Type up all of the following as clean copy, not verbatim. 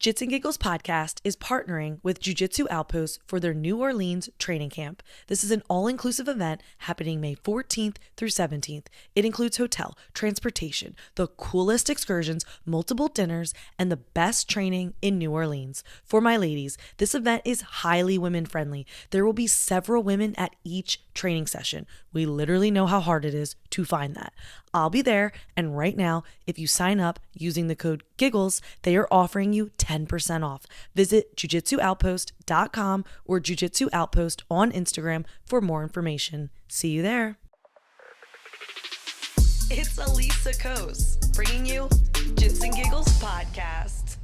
Jits and Giggles podcast is partnering with Jiu Jitsu Outpost for their New Orleans training camp. This is an all-inclusive event happening May 14th through 17th. It includes hotel, transportation, the coolest excursions, multiple dinners, and the best training in New Orleans. For my ladies, this event is highly women-friendly. There will be several women at each training session. We literally know how hard it is to find that. I'll be there, and right now, if you sign up using the code GIGGLES, they are offering you 10% off. Visit jujitsuoutpost.com or Jiu-Jitsu Outpost on Instagram for more information. See you there. It's Elisa Kos bringing you Jits and Giggles podcast.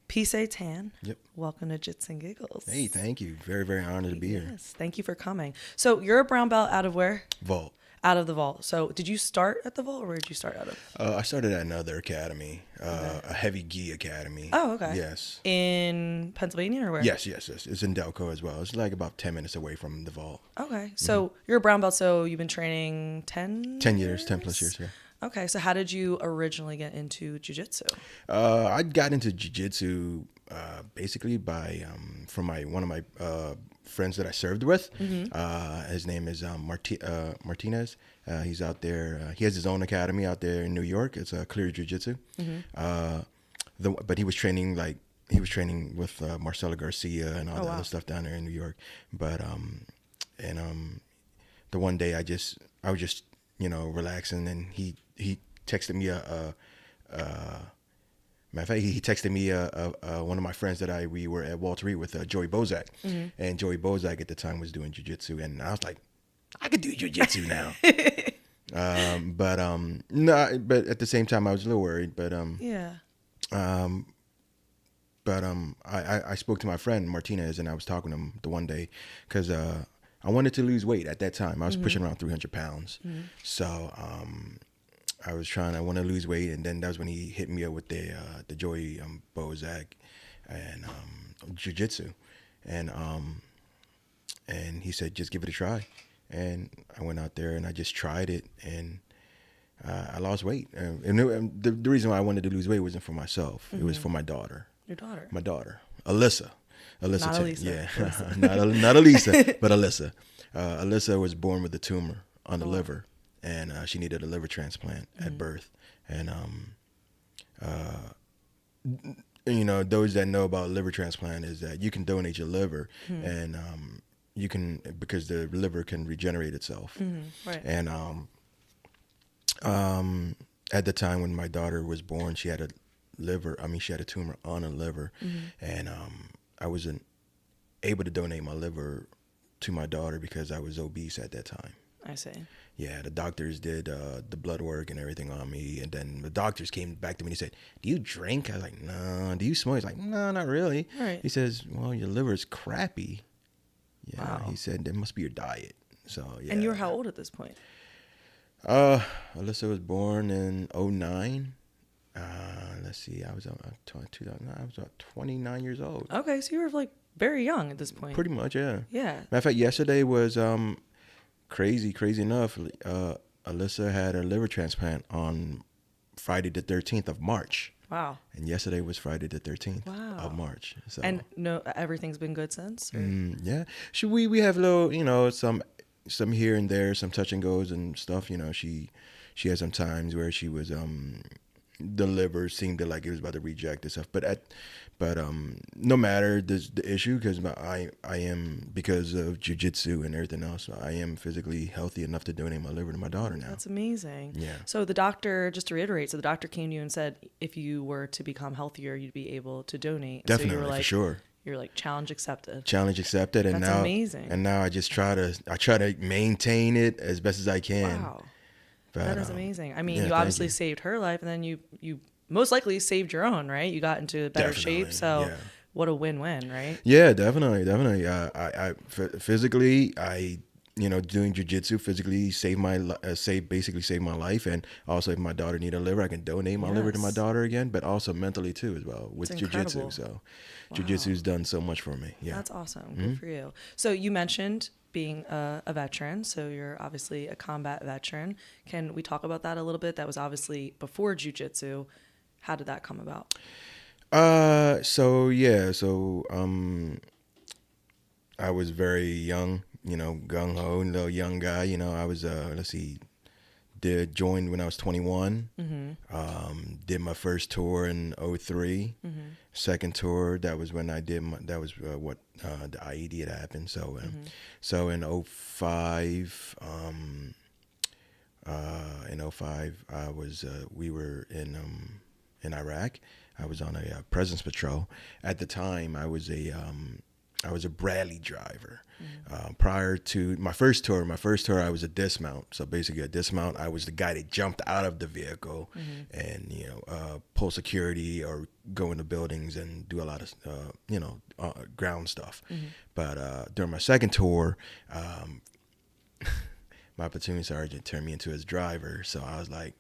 Pisey Tan. Yep. Welcome to Jits and Giggles. Hey, thank you. Very, very honored to be here. Yes, thank you for coming. So you're a brown belt out of where? Vault. Out of the Vault. So did you start at the Vault or where did you start out of? I started at another academy, a heavy gi academy. Oh, okay. Yes. In Pennsylvania or where? Yes. It's in Delco as well. It's like about 10 minutes away from the Vault. Okay. So you're a brown belt, so you've been training 10 years, 10 plus years, yeah. Okay. So how did you originally get into jiu-jitsu? I got into jiu-jitsu basically by from one of my friends that I served with. Mm-hmm. His name is Martinez. He's out there. He has his own academy out there in New York. It's Clear Jiu-Jitsu. Mm-hmm. But he was training with Marcelo Garcia and all the other stuff down there in New York. But the one day I was just relaxing, and he texted me matter of fact, he texted me one of my friends that we were at Walter Reed with, Joey Bozak. Mm-hmm. And Joey Bozak at the time was doing jiu-jitsu, and I was like, I could do jiu-jitsu now. But at the same time I was a little worried, I spoke to my friend Martinez, and I was talking to him the one day because I wanted to lose weight at that time. I was pushing around 300 pounds. Mm-hmm. So I want to lose weight, and then that was when he hit me up with the Joey Bozak and jiu-jitsu, and he said, just give it a try. And I went out there and I just tried it, and I lost weight. And the reason why I wanted to lose weight wasn't for myself. Mm-hmm. It was for my daughter. Your daughter? My daughter. Alyssa. Not Elisa. Yeah. not Elisa, but Alyssa. Alyssa was born with a tumor on the liver. And she needed a liver transplant at birth. And, those that know about liver transplant is that you can donate your liver, and you can, because the liver can regenerate itself. Mm-hmm. Right. And at the time when my daughter was born, she had a tumor on her liver. Mm-hmm. And I wasn't able to donate my liver to my daughter because I was obese at that time. I see. Yeah, the doctors did the blood work and everything on me, and then the doctors came back to me and he said, "Do you drink?" I was like, "No." "Do you smoke?" He's like, "No, not really." Right. He says, "Well, your liver is crappy." Yeah. Wow. He said, "That must be your diet." So yeah. And you were how old at this point? Alyssa was born in 2009. Let's see, I was about 29 years old. Okay, so you were like very young at this point. Pretty much, yeah. Yeah. Matter of fact, yesterday was crazy enough. Alyssa had her liver transplant on Friday the 13th of March. Wow. And yesterday was Friday the 13th of March. So. And no, everything's been good since? Yeah. We have little, some here and there, some touch and goes and stuff. She had some times where she was the liver seemed to like it was about to reject and stuff. But no matter the issue, because I am, because of jiu-jitsu and everything else, I am physically healthy enough to donate my liver to my daughter now. That's amazing. Yeah. So the doctor, just to reiterate, the doctor came to you and said, if you were to become healthier, you'd be able to donate. Definitely, so you were like, for sure. You're like, challenge accepted. Challenge accepted. And that's now, amazing. And now I just try to maintain it as best as I can. Wow. But, that is amazing. I mean, you obviously saved her life, and then you most likely saved your own, right? You got into better shape, so what a win-win, right? Yeah, definitely. I physically, doing jiu-jitsu physically basically saved my life, and also if my daughter needed a liver, I can donate my liver to my daughter again, but also mentally too as well with jiu-jitsu. So jiu-jitsu's done so much for me. Yeah. That's awesome. Good for you. So you mentioned being a veteran, so you're obviously a combat veteran. Can we talk about that a little bit? That was obviously before jiu-jitsu. How did that come about? So yeah, I was very young, gung ho, little young guy. I was let's see, joined when I was 21. Did my first tour in '03. Second tour, that was when I did that was what the IED had happened. So in '05, I was we were in Iraq. I was on a presence patrol. At the time, I was a Bradley driver. Prior to my first tour, I was a dismount. So basically, a dismount, I was the guy that jumped out of the vehicle and pull security or go into buildings and do a lot of ground stuff. But during my second tour, my platoon sergeant turned me into his driver. So I was like,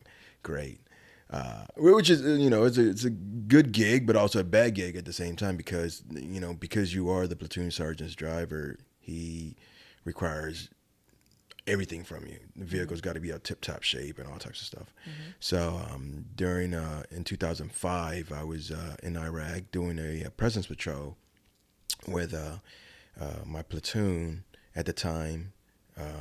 great. Which is, it's a good gig, but also a bad gig at the same time because you are the platoon sergeant's driver, he requires everything from you. The vehicle's got to be a tip-top shape and all types of stuff. So in 2005, I was in Iraq doing a presence patrol with my platoon at the time.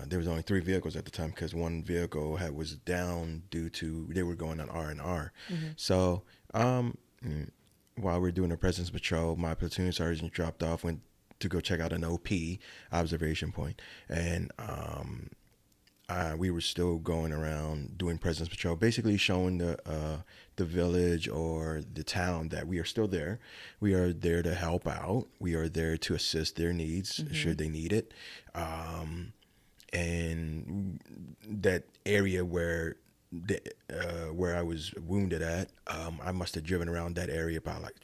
There was only 3 vehicles at the time because one vehicle was down due to they were going on R&R. So while we were doing a presence patrol, my platoon sergeant dropped off, went to go check out an OP, observation point, and we were still going around doing presence patrol, basically showing the village or the town that we are still there. We are there to help out. We are there to assist their needs should they need it. And that area where I was wounded at, I must have driven around that area about like,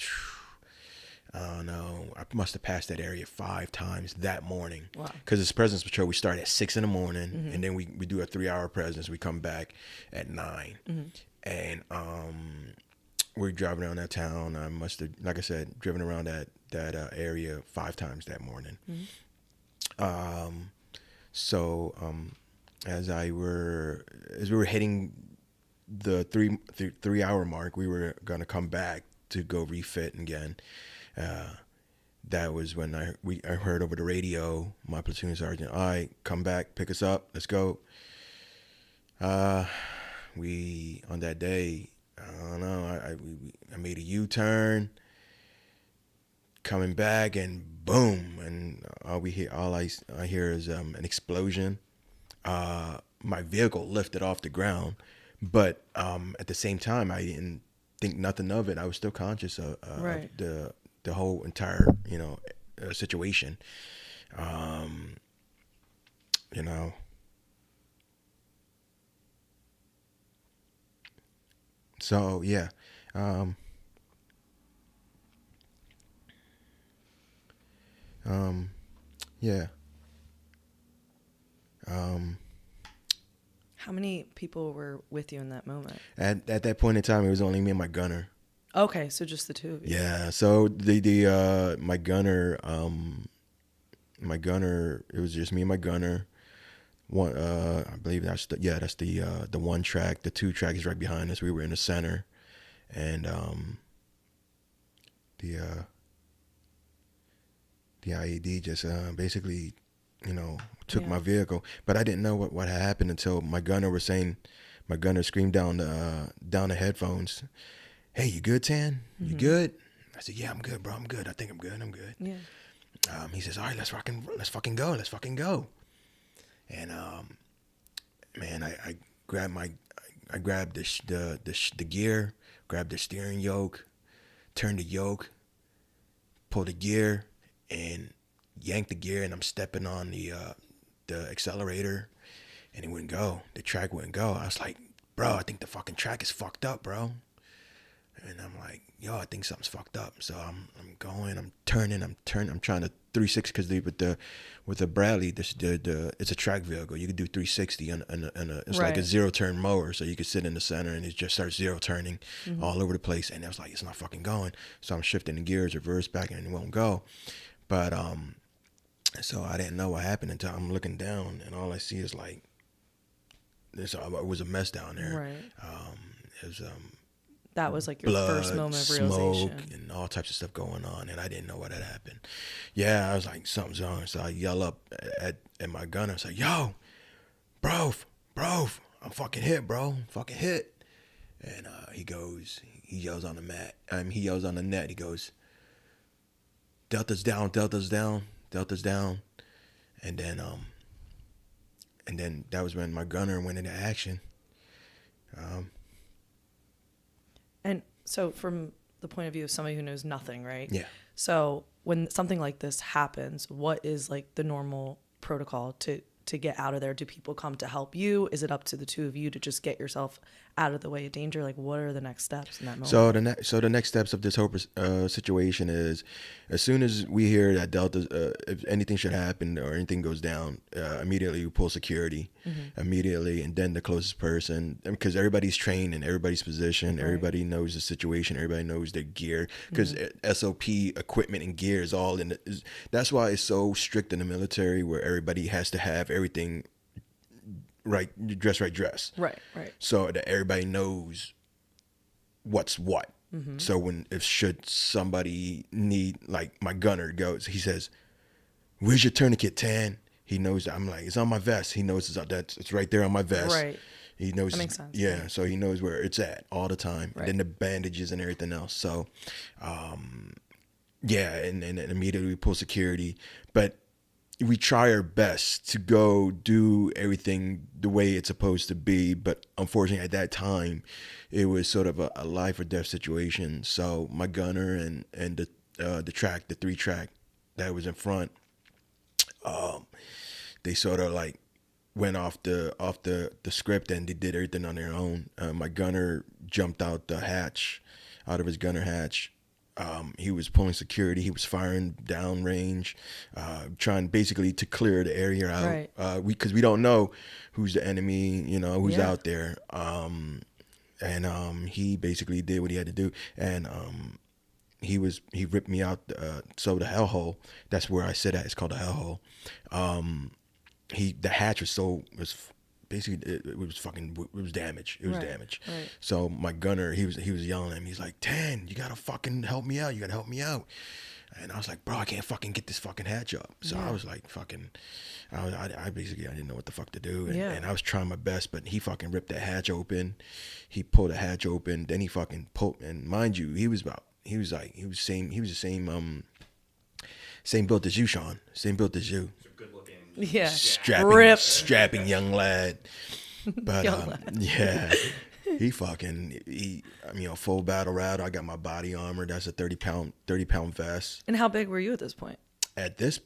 I don't know, I must have passed that area 5 times that morning. Wow. Because it's presence patrol, we start at 6 in the morning, and then we do a 3-hour presence. We come back at 9. And we're driving around that town. I must have, like I said, driven around that area 5 times that morning. So as we were hitting the 3-hour mark, we were gonna come back to go refit again. That was when I heard over the radio my platoon sergeant, all right, come back, pick us up, let's go. We on that day, I don't know, I made a U-turn, coming back, and boom, and all I hear is an explosion. My vehicle lifted off the ground, but at the same time, I didn't think nothing of it. I was still conscious of the whole entire situation. So yeah. Yeah. How many people were with you in that moment? At that point in time, it was only me and my gunner. Okay, so just the 2 of you. Yeah. So my gunner, it was just me and my gunner. One, I believe that's the 1 track. The 2 track is right behind us. We were in the center, and the IED just basically, took my vehicle. But I didn't know what had happened until my gunner screamed down the headphones, "Hey, you good, Tan? You good?" I said, "Yeah, I'm good, bro. I'm good. I think I'm good. I'm good." Yeah. He says, "All right, let's fucking go." And man, I grabbed the gear, grabbed the steering yoke, turned the yoke, pulled the gear, and yanked the gear, and I'm stepping on the accelerator, and it wouldn't go. The track wouldn't go. I was like, "Bro, I think the fucking track is fucked up, bro." And I'm like, "Yo, I think something's fucked up." So I'm going, I'm turning, I'm trying to 360 because with the Bradley, it's a track vehicle. You can do 360 it's like a 0-turn mower, so you can sit in the center and it just starts 0-turning all over the place. And I was like, it's not fucking going. So I'm shifting the gears, reverse back, and it won't go. But so I didn't know what happened until I'm looking down, and all I see is like it was a mess down there. Right. It was That was like your first blood, moment of smoke, realization. and all types of stuff going on, and I didn't know what had happened. Yeah, I was like, something's wrong. So I yell up at my gunner. I was like, yo, bro, I'm fucking hit, bro. I'm fucking hit. And he yells on the mat. He yells on the net. He goes, Delta's down. And then that was when my gunner went into action. And so from the point of view of somebody who knows nothing, right? Yeah. So when something like this happens, what is like the normal protocol to get out of there? Do people come to help you? Is it up to the two of you to just get yourself out of the way of danger? Like, what are the next steps in that moment? So the next steps of this whole situation is, as soon as we hear that Delta, if anything should happen or anything goes down, immediately we pull security, immediately, and then the closest person, because everybody's trained in everybody's position, Right. Everybody knows the situation, everybody knows their gear, because SOP equipment and gear is all in. That's why it's so strict in the military, where everybody has to have everything right, dress. Right. So that everybody knows what's what. So should somebody need, like my gunner goes, he says, "Where's your tourniquet, Tan?" He knows that I'm like, it's on my vest. He knows it's right there on my vest. Right. He knows. That makes sense. Yeah. So he knows where it's at all the time. Right. And then the bandages and everything else. So, yeah. And immediately we pull security, but we try our best to go do everything the way it's supposed to be. But unfortunately, at that time, it was sort of a life or death situation. So my gunner and the 3-track that was in front, they sort of like went off the script, and they did everything on their own. My gunner jumped out of his gunner hatch. He was pulling security. He was firing downrange, trying basically to clear the area out. Right. Because we don't know who's the enemy, who's out there. And he basically did what he had to do. And he ripped me out. So the hellhole, that's where I sit at. It's called the hellhole. The hatch was basically it was damaged. It was damaged. Right. So my gunner, he was yelling at me. He's like, "Tan, you gotta fucking help me out. You gotta help me out." And I was like, "Bro, I can't fucking get this fucking hatch up." So I was like, I basically didn't know what the fuck to do, and I was trying my best, but he fucking ripped that hatch open. He pulled the hatch open. Then he fucking pulled, and mind you, he was the same built as you, Sean. Same built as you. Yeah. Strapping young lad. But yeah, he full battle rattle. I got my body armor. That's a 30 pound vest. And how big were you at this point? At this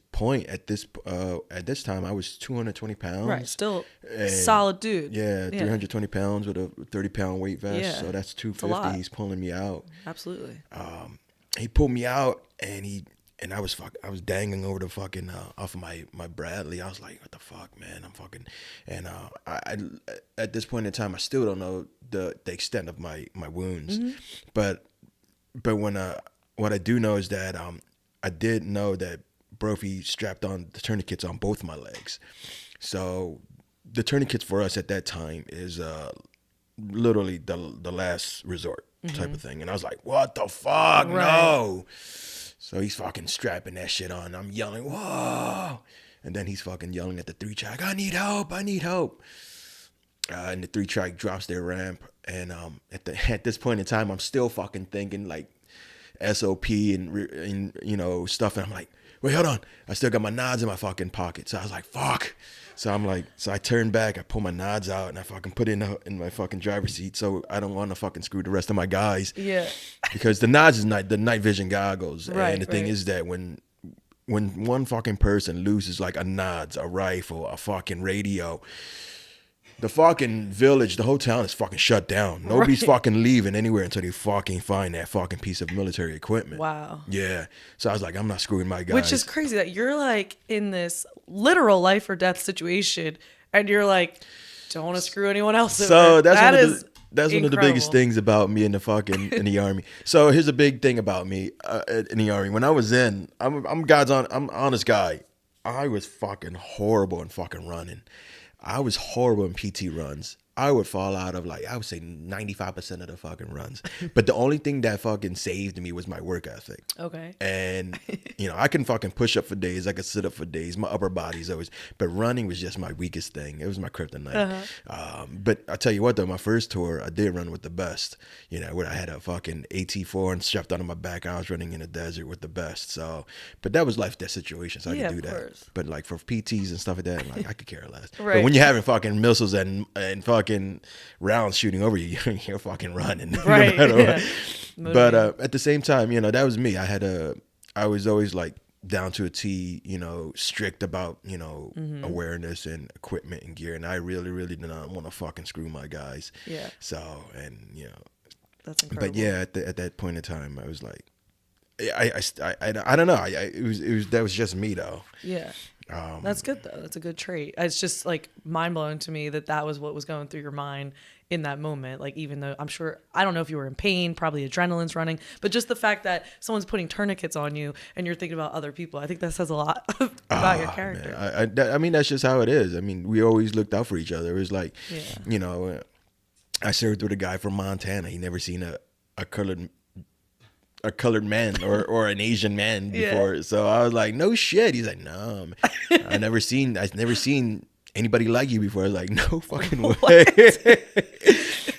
time, I was 220 pounds. Right, still solid dude. Yeah, 320 pounds with a 30 pound weight vest. Yeah. So that's 250. He's pulling me out. Absolutely. He pulled me out, and I was dangling over the fucking off of my Bradley. I was like, what the fuck, man? I'm fucking, and I at this point in time, I still don't know the extent of my wounds, but when what I do know is that I did know that Brophy strapped on the tourniquets on both my legs. So the tourniquets for us at that time is literally the last resort type of thing. And I was like, what the fuck? Right. No. So he's fucking strapping that shit on. I'm yelling, whoa. And then he's fucking yelling at the 3-track, I need help. And the 3-track drops their ramp. And at this point in time, I'm still fucking thinking like SOP and stuff. And I'm like, wait, hold on. I still got my nods in my fucking pocket. So I was like, fuck. So I turn back, I pull my nods out, and I fucking put it in my fucking driver's seat. So I don't want to fucking screw the rest of my guys. Yeah. Because the nods is the night vision goggles. Right, and the thing is that when one fucking person loses like a nods, a rifle, a fucking radio, the fucking village, the whole town is fucking shut down. Nobody's fucking leaving anywhere until they fucking find that fucking piece of military equipment. Wow. Yeah. So I was like, I'm not screwing my guys. Which is crazy that you're like in this literal life or death situation, and you're like, don't want to screw anyone else over. So that's one of the biggest things about me in the Army. So here's a big thing about me in the Army. When I was I'm an honest guy. I was fucking horrible in fucking running. I was horrible in PT runs. I would fall out of like, I would say 95% of the fucking runs. But the only thing that fucking saved me was my work ethic. Okay. And, I can fucking push up for days. I could sit up for days. My upper body's always, but running was just my weakest thing. It was my kryptonite. But I tell you what though, my first tour, I did run with the best, where I had a fucking AT4 and strapped onto my back. I was running in the desert with the best. So, but that was life, that situation. So I could do that. Course. But like for PTs and stuff like that, like I could care less. Right. But when you're having fucking missiles and fucking rounds shooting over you, you're fucking running. Right. No matter what. But at the same time, that was me. I was always like down to a T, strict about, awareness and equipment and gear. And I really, really did not want to fucking screw my guys. Yeah. So, and, that's incredible. But yeah, at that point in time, I was like, I don't know. That was just me though. Yeah. That's good though. That's a good trait. It's just like mind blowing to me that was what was going through your mind in that moment. Like, even though I'm sure, I don't know if you were in pain, probably adrenaline's running, but just the fact that someone's putting tourniquets on you and you're thinking about other people, I think that says a lot about your character. I mean, that's just how it is. I mean, we always looked out for each other. It was like, I served with a guy from Montana. He never seen a colored man or an Asian man before. Yeah. So I was like, no shit. He's like, no, I've never seen anybody like you before. I was like, no fucking way.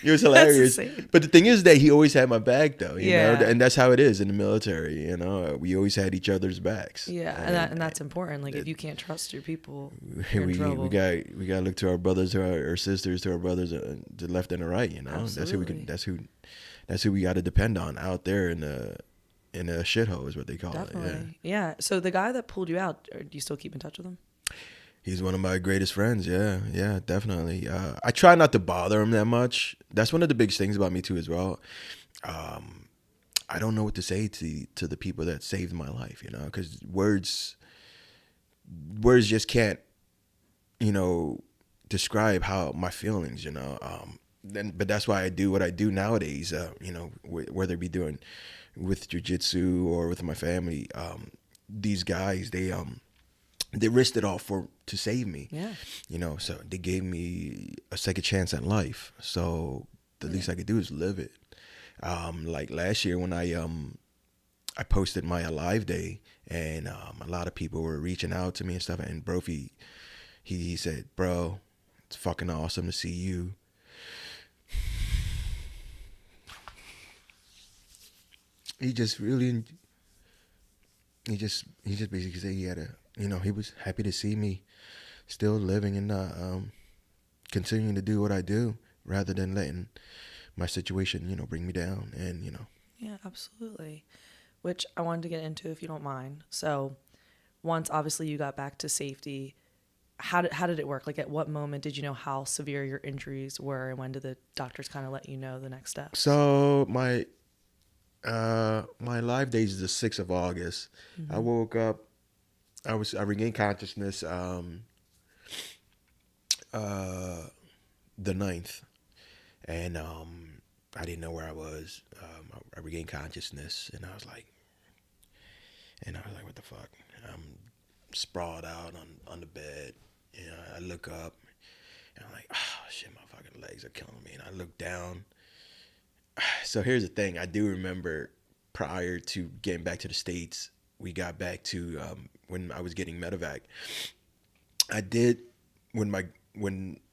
It was hilarious. But the thing is that he always had my back though, you know, and that's how it is in the military. We always had each other's backs. Yeah. And that's important. Like if you can't trust your people, we got to look to our brothers, to our sisters, to our brothers, to the left and the right, Absolutely. That's who we got to depend on out there in the shithole is what they call Definitely. it. Yeah. So the guy that pulled you out, do you still keep in touch with him? He's one of my greatest friends. Yeah, definitely. I try not to bother him that much. That's one of the biggest things about me too as well. I don't know what to say to the people that saved my life, because words just can't, describe how my feelings, but that's why I do what I do nowadays, whether it be doing with Jiu Jitsu or with my family. These guys, they risked it all to save me. Yeah. So they gave me a second chance at life. So the least I could do is live it. Like last year when I posted my Alive Day, and a lot of people were reaching out to me and stuff, and Brophy, he said, bro, it's fucking awesome to see you. He just basically said he had he was happy to see me still living and continuing to do what I do rather than letting my situation, bring me down and, Yeah, absolutely. Which I wanted to get into if you don't mind. So once obviously you got back to safety, how did it work? Like at what moment did you know how severe your injuries were, and when did the doctors kind of let you know the next step? So my Live Day is the 6th of August. Mm-hmm. I woke up, I regained consciousness the 9th, and I didn't know where I was. I regained consciousness, and I was like, what the fuck? I'm sprawled out on the bed. I look up, and I'm like, oh shit, my fucking legs are killing me. And I look down. So here's the thing. I do remember prior to getting back to the States, we got back to when I was getting medevac. I did, when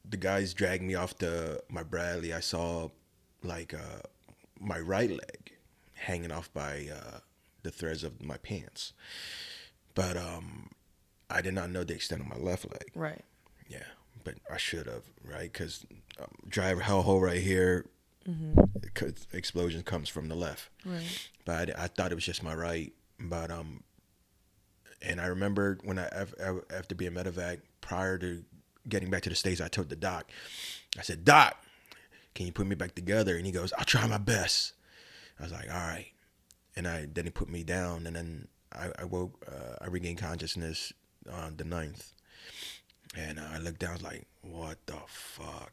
the guys dragged me off my Bradley, I saw like my right leg hanging off by the threads of my pants. But I did not know the extent of my left leg. Right. Yeah, but I should have, right? Because driver hellhole right here, explosion comes from the left. Right. But I thought it was just my right. But and I remember when after being medevac, prior to getting back to the States, I told the doc, I said, Doc, can you put me back together? And he goes, I'll try my best. I was like, all right. And then he put me down, and then I woke, I regained consciousness on the 9th. And I looked down, I was like, what the fuck?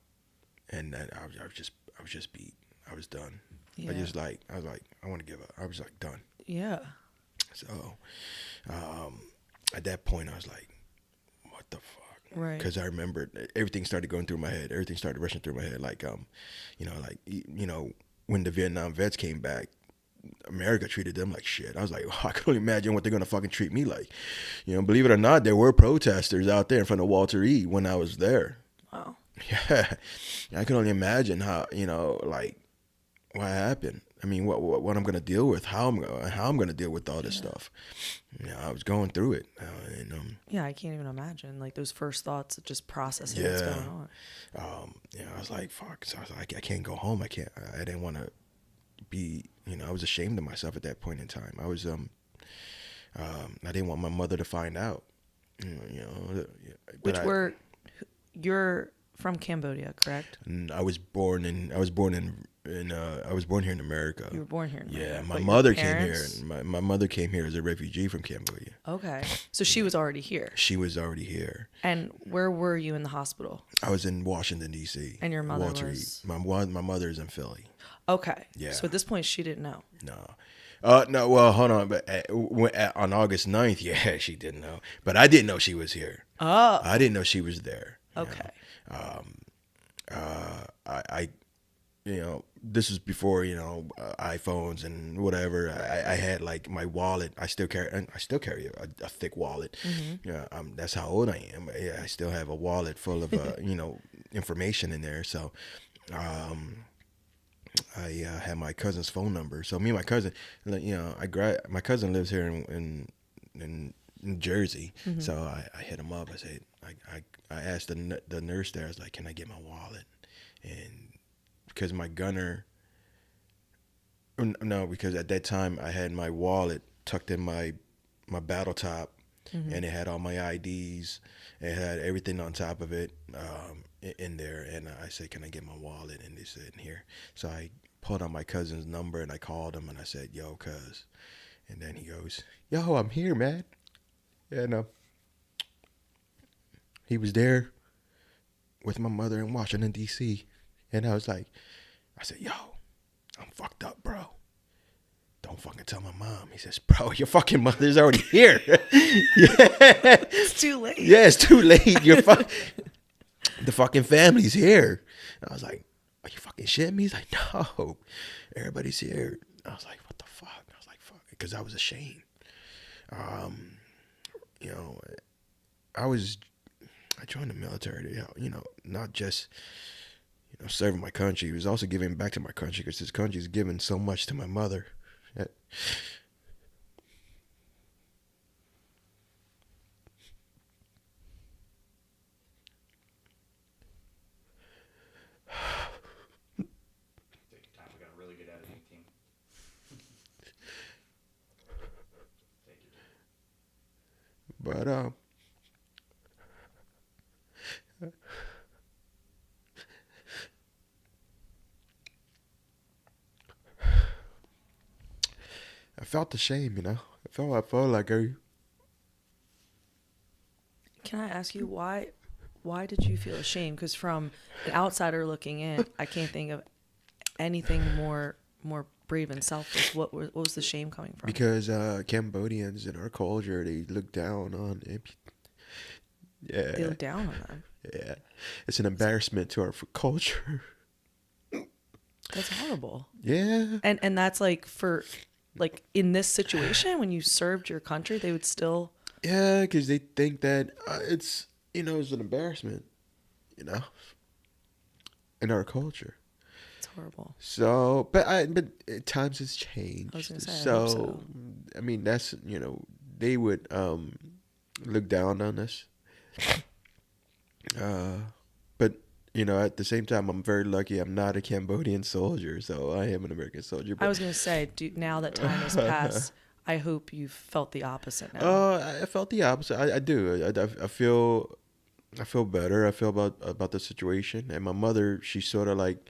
And then I was just beat. I was done. Yeah. I was like, I want to give up. I was like, done. Yeah. So at that point, I was like, what the fuck? Right. Because I remember everything started going through my head. Everything started rushing through my head. Like, when the Vietnam vets came back, America treated them like shit. I was like, I can only imagine what they're gonna fucking treat me like. Believe it or not, there were protesters out there in front of Walter E. when I was there. Wow. Yeah, I can only imagine how like what happened. I mean, what I'm gonna deal with, how I'm gonna deal with all this stuff. I was going through it, and Yeah, I can't even imagine like those first thoughts of just processing what's going on. I was like, fuck. So I was like, I can't go home. I can't. I didn't want to be. I was ashamed of myself at that point in time. I was I didn't want my mother to find out. You're from Cambodia, correct? I was born here in America. You were born here in America. Yeah, my mother came here. My mother came here as a refugee from Cambodia. Okay. So she was already here. She was already here. And where were you in the hospital? I was in Washington, D.C. And your mother Walter was? My mother is in Philly. Okay. Yeah. So at this point, she didn't know. No, well, hold on. But on August 9th, yeah, she didn't know. But I didn't know she was here. Oh. I didn't know she was there. Okay. I this was before, iPhones and whatever. I had like my wallet. I still carry a thick wallet. Mm-hmm. Yeah, that's how old I am. Yeah, I still have a wallet full of, information in there. So, I had my cousin's phone number. So me and my cousin, my cousin lives here in Jersey. Mm-hmm. So I hit him up. I said, I asked the nurse there. I was like, can I get my wallet? And because my gunner, no, because at that time I had my wallet tucked in my battle top, mm-hmm. and it had all my IDs. It had everything on top of it in there. And I said, can I get my wallet? And they said, here. So I pulled out my cousin's number and I called him and I said, yo, cuz. And then he goes, yo, I'm here, man. And he was there with my mother in Washington, D.C. And I was like, I said, yo, I'm fucked up, bro. Don't fucking tell my mom. He says, bro, your fucking mother's already here. Yeah. It's too late. Yeah, it's too late. The fucking family's here. And I was like, are you fucking shitting me? He's like, no, everybody's here. I was like, what the fuck? I was like, fuck, because I was ashamed. I joined the military to, not just, serving my country. It was also giving back to my country because this country has given so much to my mother. Yeah. Take your time. We got a really good editing team. Take your time. But I felt the shame, I felt like Can I ask you why did you feel ashamed? Because from an outsider looking in, I can't think of anything more brave and selfless. What was the shame coming from? Because Cambodians in our culture, they look down on yeah. They look down on them. Yeah, it's an embarrassment to our culture. That's horrible. Yeah, and that's like in this situation when you served your country, they would still. Yeah, because they think that it's it's an embarrassment, in our culture. It's horrible. So, but times has changed. I was gonna say, so, I hope so. I mean, that's they would look down on us. But at the same time, I'm very lucky. I'm not a Cambodian soldier, so I am an American soldier. But I was gonna say, now that time has passed, I hope you felt the opposite now. I felt the opposite. I do. I feel better. I feel about the situation. And my mother, she sort of like,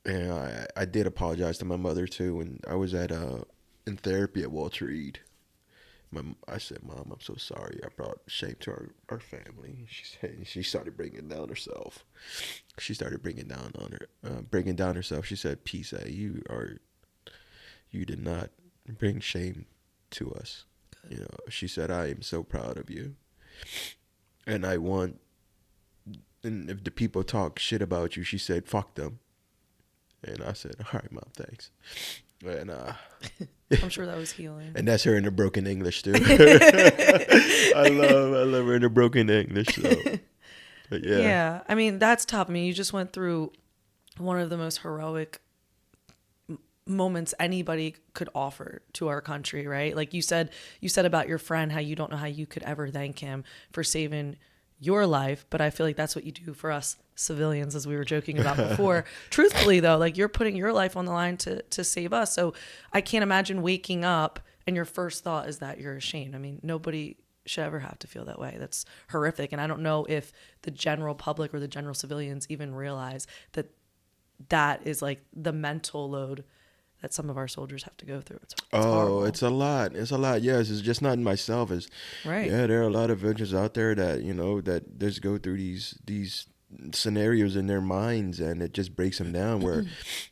I did apologize to my mother too when I was in therapy at Walter Reed. I said, Mom, I'm so sorry. I brought shame to our family. She started bringing down herself. She started bringing down herself. She said, Pisey, you did not bring shame to us. She said, I am so proud of you. and I want, and if the people talk shit about you, she said, fuck them. And I said, all right, Mom, thanks. And I'm sure that was healing. and that's her in the broken English too. I love her in the broken English. So, but yeah. Yeah, I mean, that's tough. I mean, you just went through one of the most heroic moments anybody could offer to our country, right? Like you said about your friend, how you don't know how you could ever thank him for saving your life, but I feel like that's what you do for us civilians, as we were joking about before. Truthfully though, like you're putting your life on the line to save us. So I can't imagine waking up and your first thought is that you're ashamed. I mean, nobody should ever have to feel that way. That's horrific. And I don't know if the general public or the general civilians even realize that that is like the mental load that some of our soldiers have to go through. It's horrible. It's a lot. It's a lot. Yes, it's just not myself. It's Right. Yeah, there are a lot of veterans out there that that just go through these scenarios in their minds, and it just breaks them down. Where,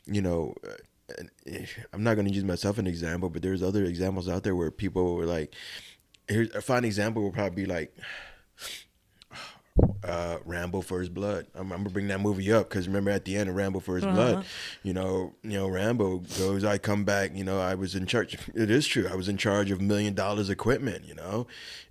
I'm not going to use myself as an example, but there's other examples out there where people were like, here's a fine example will probably be like. Rambo First Blood. I'm gonna bring that movie up because remember at the end of Rambo First Blood, Rambo goes, I come back, I was in charge. It is true. I was in charge of $1 million equipment,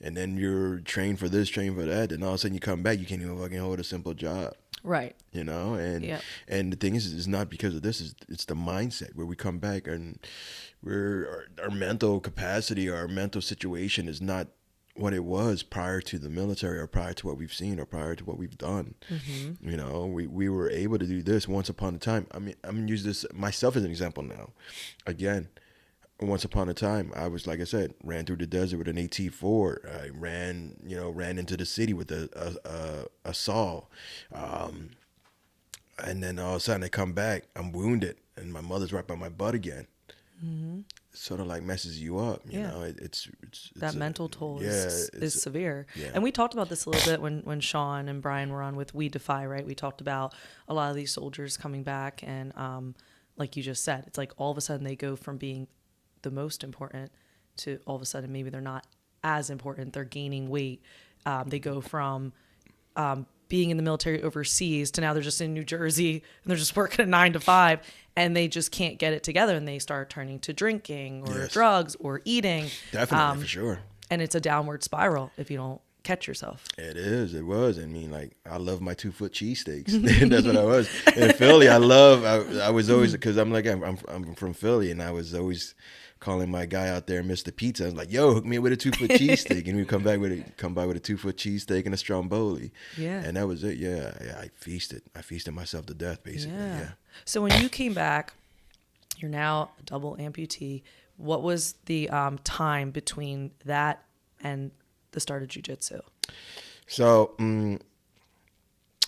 and then you're trained for this, trained for that. And all of a sudden you come back, you can't even fucking hold a simple job. Right. And Yeah. and the thing is, it's not because of this. It's the mindset where we come back and our mental capacity, our mental situation is not what it was prior to the military or prior to what we've seen or prior to what we've done. Mm-hmm. We were able to do this once upon a time. I mean, I'm going to use this myself as an example now. Again, once upon a time, I was, like I said, ran through the desert with an AT-4. I ran into the city with a saw. And then all of a sudden I come back, I'm wounded, and my mother's right by my butt again. Mm-hmm. Sort of like messes you up, you know. It's that mental toll is severe. Yeah. And we talked about this a little bit when Sean and Brian were on with We Defy, right? We talked about a lot of these soldiers coming back, and like you just said, it's like all of a sudden they go from being the most important to all of a sudden maybe they're not as important. They're gaining weight. They go from being in the military overseas to now they're just in New Jersey and they're just working a 9 to 5 and they just can't get it together and they start turning to drinking or drugs or eating. Definitely, for sure. And it's a downward spiral if you don't catch yourself. It was. I mean, like, I love my 2-foot cheesesteaks. That's what I was. In Philly, I was always, because I'm from Philly, and I was always calling my guy out there, Mr. Pizza. I was like, yo, hook me up with a 2-foot cheesesteak. And we'd come by with a 2-foot cheesesteak and a Stromboli. Yeah. And that was it. Yeah. I feasted myself to death, basically. Yeah. So when you came back, you're now a double amputee. What was the time between that and the start of jiu-jitsu? So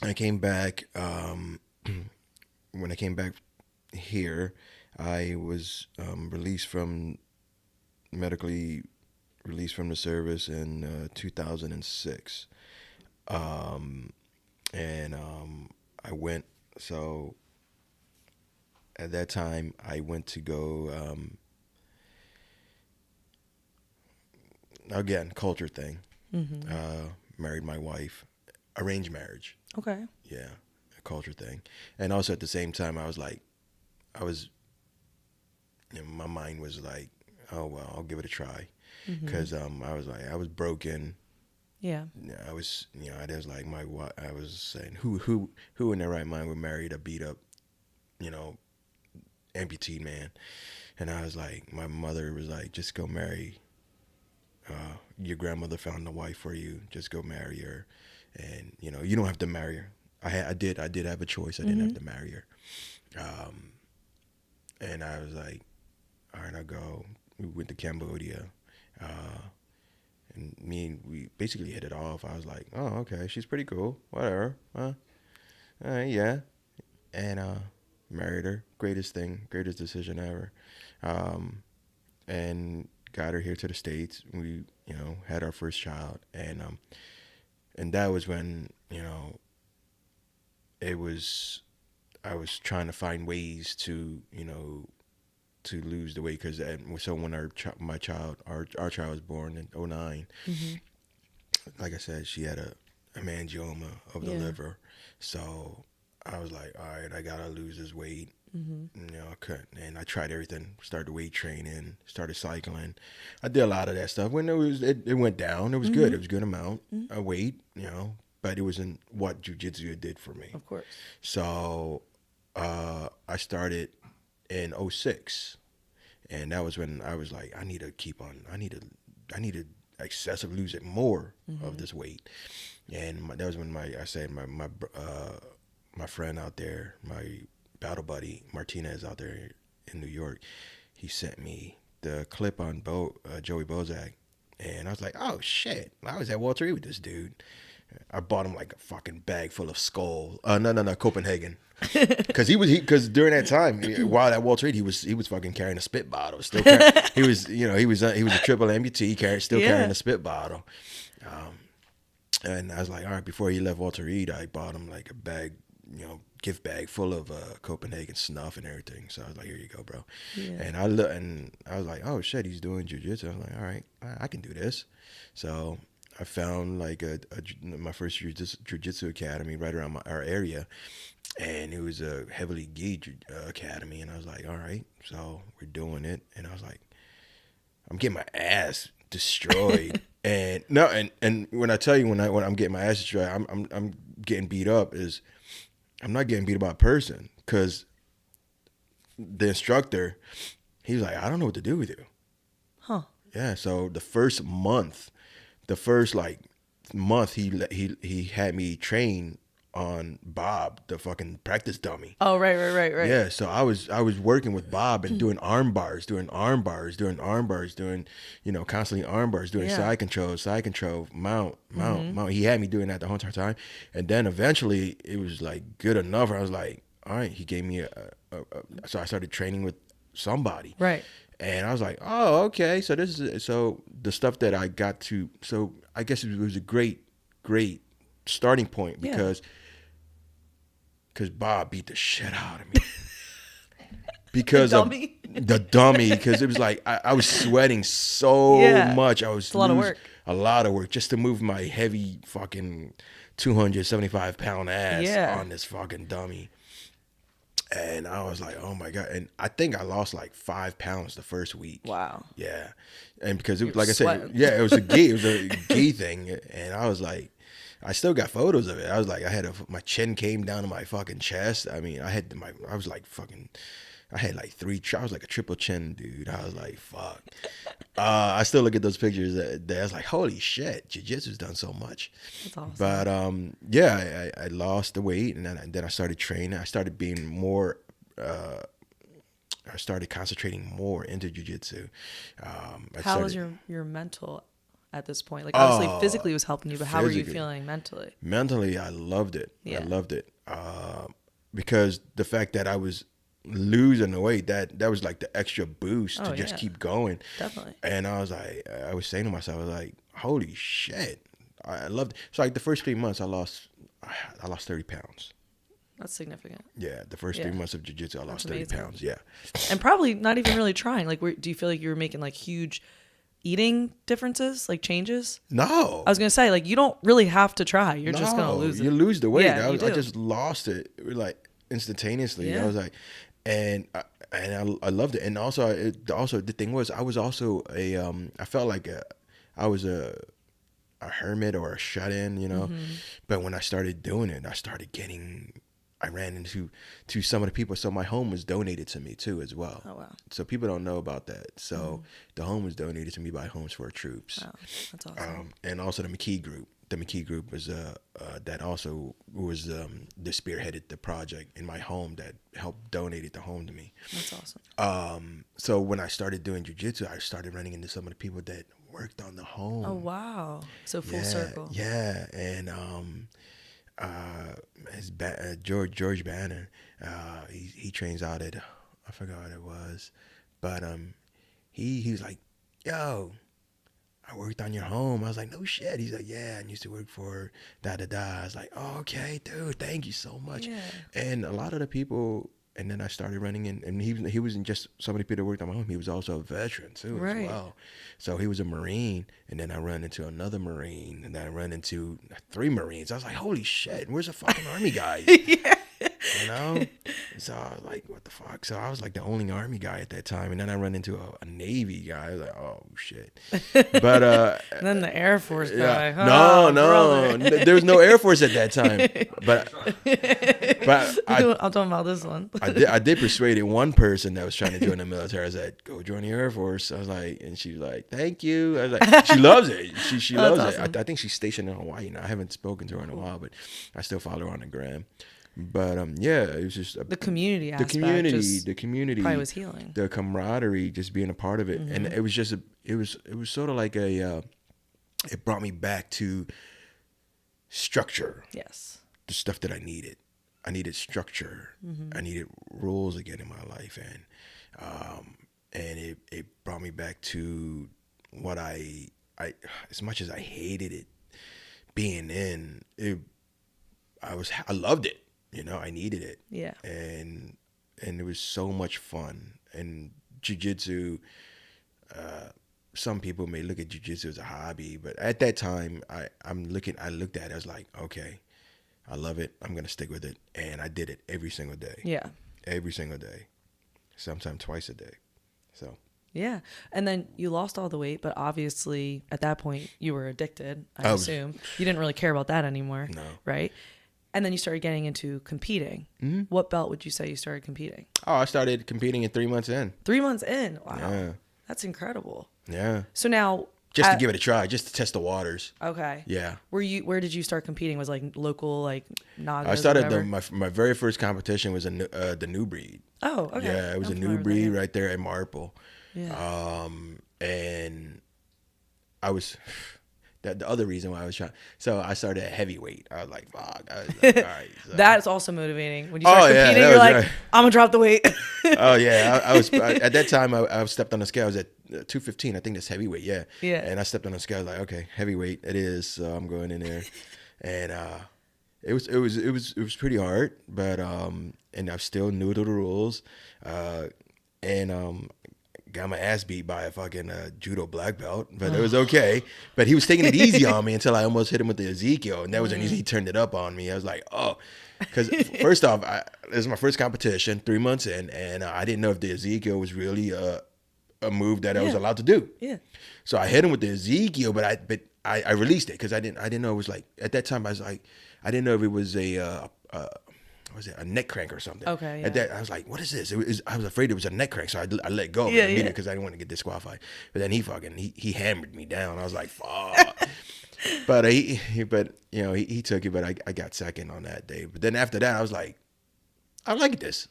I came back, when I came back here, I was medically released from the service in 2006. And I went, so at that time I went to go, again, culture thing. Mm-hmm. Married my wife, arranged marriage. Okay. Yeah, a culture thing. And also at the same time, my mind was like, oh, well, I'll give it a try. Because I was broken. Yeah. I was like, I was saying, who in their right mind would marry a beat up, amputee man? And I was like, my mother was like, just go marry. Your grandmother found a wife for you. Just go marry her, and you don't have to marry her. I did have a choice. I didn't have to marry her. And I was like, all right, I'll go. We went to Cambodia, and we basically hit it off. I was like, oh, okay, she's pretty cool. Whatever, huh? All right, yeah. And married her. Greatest decision ever. And got her here to the States. We, had our first child, and that was when, I was trying to find ways to, to lose the weight, because so when our child was born in 2009, like I said, she had hemangioma of the Yeah. liver. So I was like, all right, I gotta lose this weight. I couldn't. And I tried everything. Started weight training. Started cycling. I did a lot of that stuff. When it went down, it was good. It was a good amount of weight. But it wasn't what jiu-jitsu did for me. Of course. So I started in '06, and that was when I was like, I need to excessive lose it more of this weight. And that was when my friend out there, my battle buddy Martinez out there in New York, he sent me the clip on Joey Bozak, and I was like, oh shit, I was at Walter Reed with this dude. I bought him like a fucking bag full of Skull. No, Copenhagen. Because during that time, while at Walter Reed, he was fucking carrying a spit bottle. He was a triple amputee, carrying a spit bottle. And I was like, all right, before he left Walter Reed, I bought him like a bag, gift bag full of Copenhagen snuff and everything. So I was like, here you go, bro. Yeah. And I was like, oh shit, he's doing jiu-jitsu. I was like, all right, I can do this. So I found like my first jiu-jitsu academy right around our area, and it was a heavily geared academy. And I was like, all right, so we're doing it. And I was like, I'm getting my ass destroyed. And when I tell you when I'm getting my ass destroyed, I'm getting beat up, is I'm not getting beat up by a person, because the instructor, he was like, I don't know what to do with you. Huh. Yeah. So the first month, he had me train on Bob, the fucking practice dummy. Oh, right. Yeah, so I was working with Bob and doing arm bars, doing constantly arm bars, doing side control, mount. He had me doing that the whole entire time. And then eventually it was like good enough. I was like, all right, he gave me so I started training with somebody. Right. And I was like, oh, okay. So the stuff that I got to, so I guess it was a great starting point, because Bob beat the shit out of me. Because the dummy, because it was like I was sweating so much. It's a lot of work. A lot of work just to move my heavy fucking 275-pound ass on this fucking dummy. And I was like, oh my God. And I think I lost like 5 pounds the first week. Wow. Yeah. And because it was, like I said, it was a gay thing. And I was like, I still got photos of it. I was like, my chin came down to my fucking chest. I mean, I had like I was like I was like a triple chin dude. I was like, fuck. I still look at those pictures. I was like, holy shit, jiu-jitsu's done so much. That's awesome. But I lost the weight, and then I started training. I started being more. I started concentrating more into jiu-jitsu. How was your mental at this point? Like, obviously physically it was helping you, but how were you feeling mentally? Mentally, I loved it. Yeah. I loved it. Because the fact that I was losing the weight, that was like the extra boost to just keep going. Definitely. And I was saying to myself, I was like, holy shit. I loved it. So like the first 3 months I lost 30 pounds. That's significant. Yeah, the first 3 months of jiu-jitsu, I lost 30 pounds. Yeah. And probably not even really trying. Like, do you feel like you were making like huge eating differences, like changes? No. I was going to say, like, you don't really have to try. You're just going to lose it. You lose the weight. Yeah, I just lost it like instantaneously. Yeah. I was like, and I loved it. And also the thing was, I was also I felt like I was a hermit or a shut-in, But when I started doing it, I ran into some of the people. So my home was donated to me too, as well. Oh, wow. So people don't know about that. So the home was donated to me by Homes for Troops. Wow, that's awesome. And also the McKee Group. The McKee Group was that also was the spearheaded the project in my home that helped donate the home to me. That's awesome. So when I started doing jiu-jitsu, I started running into some of the people that worked on the home. Oh, wow. So full circle. Yeah. And George Banner, he trains out at, I forgot what it was, but he was like, yo, I worked on your home. I was like, no shit. He's like, yeah, I used to work for da. I was like, oh, okay, dude, thank you so much. Yeah. And a lot of the people and then I started running in, and he wasn't just somebody that worked on my home. He was also a veteran too, Right. as well. So he was a Marine, and then I run into another Marine, and then I run into 3 Marines. I was like, holy shit, where's the fucking Army guys? Yeah. You know? So I was like, what the fuck? So I was like the only Army guy at that time, and then I run into a Navy guy. I was like, oh shit. But And then the Air Force guy. yeah. Oh, No, brother. there was no Air Force at that time. But I'm talking about this one. I did persuade one person that was trying to join the military. I said, go join the Air Force. I was like, and she was like, thank you. I was like, she loves it. She loves awesome. it. I think she's stationed in Hawaii now. I haven't spoken to her in a while, but I still follow her on the gram. But yeah, it was just The community the aspect. the community Probably was healing. the camaraderie, just being a part of it. And it was just it was sort of like it brought me back to structure, Yes. the stuff that I needed. I needed structure. I needed rules again in my life, and it brought me back to what I as much as I hated it being in it, I loved it. You know, I needed it. Yeah. And it was so much fun. And jiu-jitsu, some people may look at jiu-jitsu as a hobby, but at that time, I looked at it, I was like, okay, I love it. I'm going to stick with it. And I did it every single day. Yeah. Every single day. Sometimes twice a day. So. Yeah. And then you lost all the weight, but obviously at that point you were addicted, I assume. You didn't really care about that anymore. No. Right? And then you started getting into competing. Mm-hmm. What belt would you say you started competing? Oh, I started competing in 3 months in. 3 months in? Wow. Yeah. That's incredible. Yeah. So now... Just to give it a try, just to test the waters. Okay. Yeah. Where did you start competing? Was like local, like Nagas? I started my very first competition was the New Breed. Oh, okay. Yeah, it was I'm a familiar New with Breed that, yeah. right there at Marple. Yeah. And I was the other reason why I was trying. So I started at heavyweight. I was like, fuck. I was like, all right. So. That's also motivating. When you start competing, you're like, right. I'm gonna drop the weight. Oh yeah, I was at that time. I stepped on the scale. I was at 215. I think that's heavyweight. Yeah. Yeah. And I stepped on the scale. I was like, okay, heavyweight it is. So I'm going in there, and it was pretty hard, but and I'm still new to the rules, and got my ass beat by a fucking judo black belt, but it was okay. But he was taking it easy on me until I almost hit him with the Ezekiel, and that was when he turned it up on me. I was like, oh, because first off, this is my first competition, 3 months in, and I didn't know if the Ezekiel was really a move that I was allowed to do. Yeah. So I hit him with the Ezekiel, but I released it because I didn't know it was like at that time I was like I didn't know if it was a neck crank or something. Okay. Yeah. At that, I was like, what is this? I was afraid it was a neck crank, so I let go of it immediately because I didn't want to get disqualified. But then he hammered me down. I was like, fuck. But he took it, but I got second on that day. But then after that, I was like, I like this.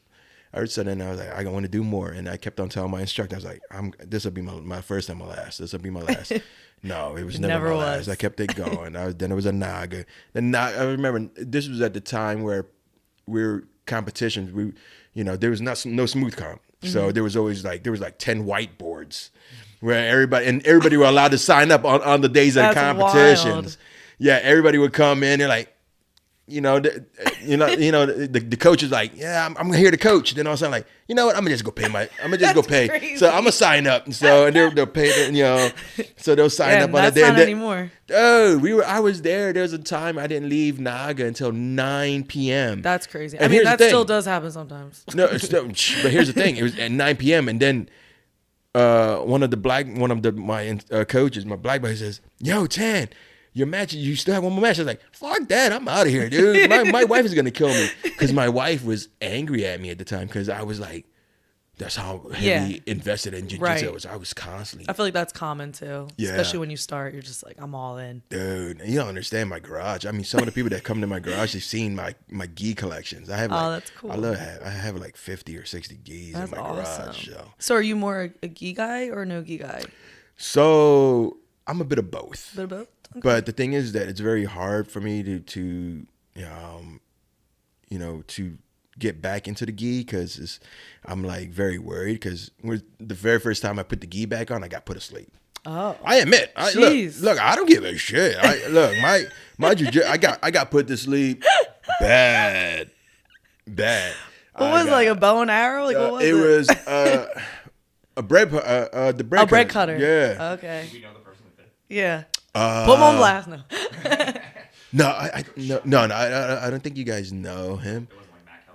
So then I was like, I want to do more, and I kept on telling my instructor, I was like, this will be my first and my last. This will be my last. No, it was never my last. I kept it going. Then it was a Naga. I remember this was at the time where competitions. There was no smooth comp, so there was always like 10 whiteboards where everybody were allowed to sign up on the days of the competitions. Wild. Yeah, everybody would come in. They're like. The coach is like, yeah, I'm here to coach. Then all of a sudden, like, you know what? I'm gonna just go pay. Crazy. So I'm gonna sign up. So they'll pay. So they'll sign up on it. That's not anymore. Oh, I was there. There was a time I didn't leave Naga until 9 p.m. That's crazy. And I mean, that still does happen sometimes. No, but here's the thing. It was at 9 p.m. and then one of my coaches, my black boy, says, "Yo, Tan. Your match, you still have one more match." I was like, fuck that, I'm out of here, dude. My wife is going to kill me. Because my wife was angry at me at the time because I was like, that's how heavy invested in jiu-jitsu right. I was constantly. I feel like that's common too. Yeah. Especially when you start, you're just like, I'm all in. Dude, you don't understand my garage. I mean, some of the people that come to my garage, they've seen my gi collections. I have that's cool. I have like 50 or 60 gis in my garage. So are you more a gi guy or no gi guy? So I'm a bit of both. A bit of both? Okay. But the thing is that it's very hard for me to get back into the gi because I'm like very worried because the very first time I put the gi back on, I got put asleep. Oh, I admit, look, I don't give a shit. My jiu-jitsu, I got put to sleep bad. What was it, like a bow and arrow? Like what was it? It was a bread the bread bread cutter. Yeah. Okay. Do we know the person that did it? Yeah. Put him on blast. No. No, I don't think you guys know him. It wasn't like Matt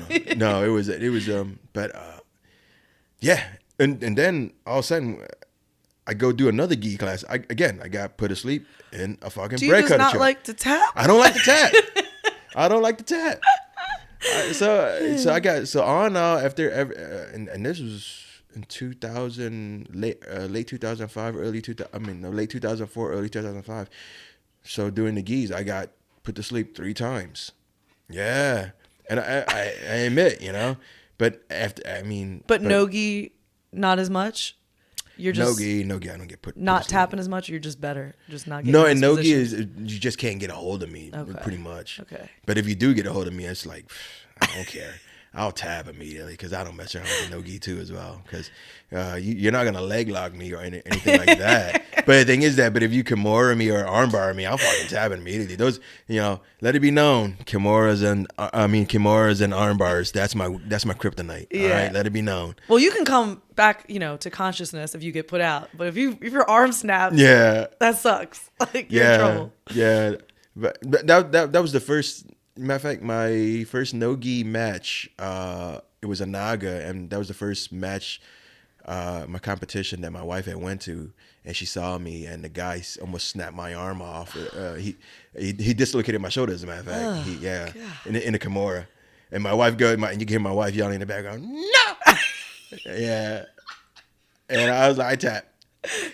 Keller. No. It was but yeah, and then all of a sudden I go do another gi class. I got put asleep in a fucking Do you bread just cutter not chair. like to tap? I don't like to tap. I don't like to tap. So I got on after and this was in 2000 late 2005 late 2004 early 2005. So doing the gis, I got put to sleep 3 times. Yeah, and I admit, but But no-gi, not as much. You're just no-gi, I don't get put. not put to sleep. tapping as much. Or you're just better. Just not getting No, in and those no-gi positions. is you just can't get a hold of me, Okay. pretty much. Okay. But if you do get a hold of me, it's like I don't care. I'll tap immediately because I don't mess around with the no-gi too as well. Because you're not gonna leg lock me or anything like that. But the thing is that, if you Kimura me or armbar me, I'm fucking tapping immediately. Those, let it be known, Kimuras and armbars. That's my kryptonite. Yeah. All right, let it be known. Well, you can come back, to consciousness if you get put out. But if your arm snaps, Yeah. that sucks. Like you're in trouble. Yeah. But that was the first. Matter of fact, my first no-gi match, it was a Naga, and that was the first match, my competition that my wife had went to, and she saw me, and the guy almost snapped my arm off. He dislocated my shoulder, as a matter of fact. In the Kimura, and my wife and you can hear my wife yelling in the background, no, yeah, and I was like, I tap,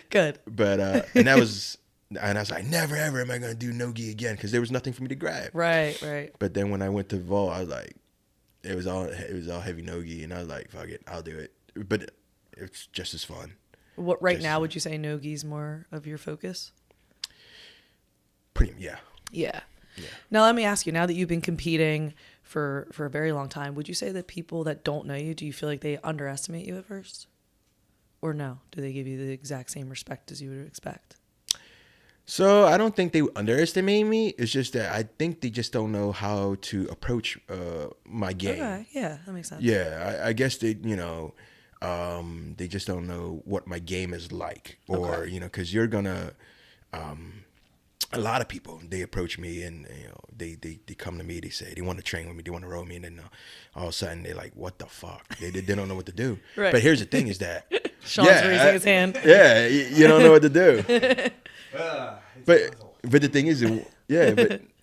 Good. but and that was. And I was like, never ever am I gonna do no-gi again because there was nothing for me to grab. Right. But then when I went to vault, I was like, it was all heavy no-gi, and I was like, fuck it, I'll do it. But it's just as fun. What right now would you say no-gi's more of your focus? Yeah. Yeah. Now let me ask you. Now that you've been competing for a very long time, would you say that people that don't know you, do you feel like they underestimate you at first, or no? Do they give you the exact same respect as you would expect? So I don't think they underestimate me. It's just that I think they just don't know how to approach my game. Okay, yeah, that makes sense. Yeah, I guess they just don't know what my game is like, or because you're gonna. A lot of people, they approach me and they come to me. They say they want to train with me, they want to roll me, and then all of a sudden they're like, "What the fuck?" They don't know what to do. Right. But here's the thing: is that Sean's raising his hand. Yeah, you don't know what to do. But the thing is,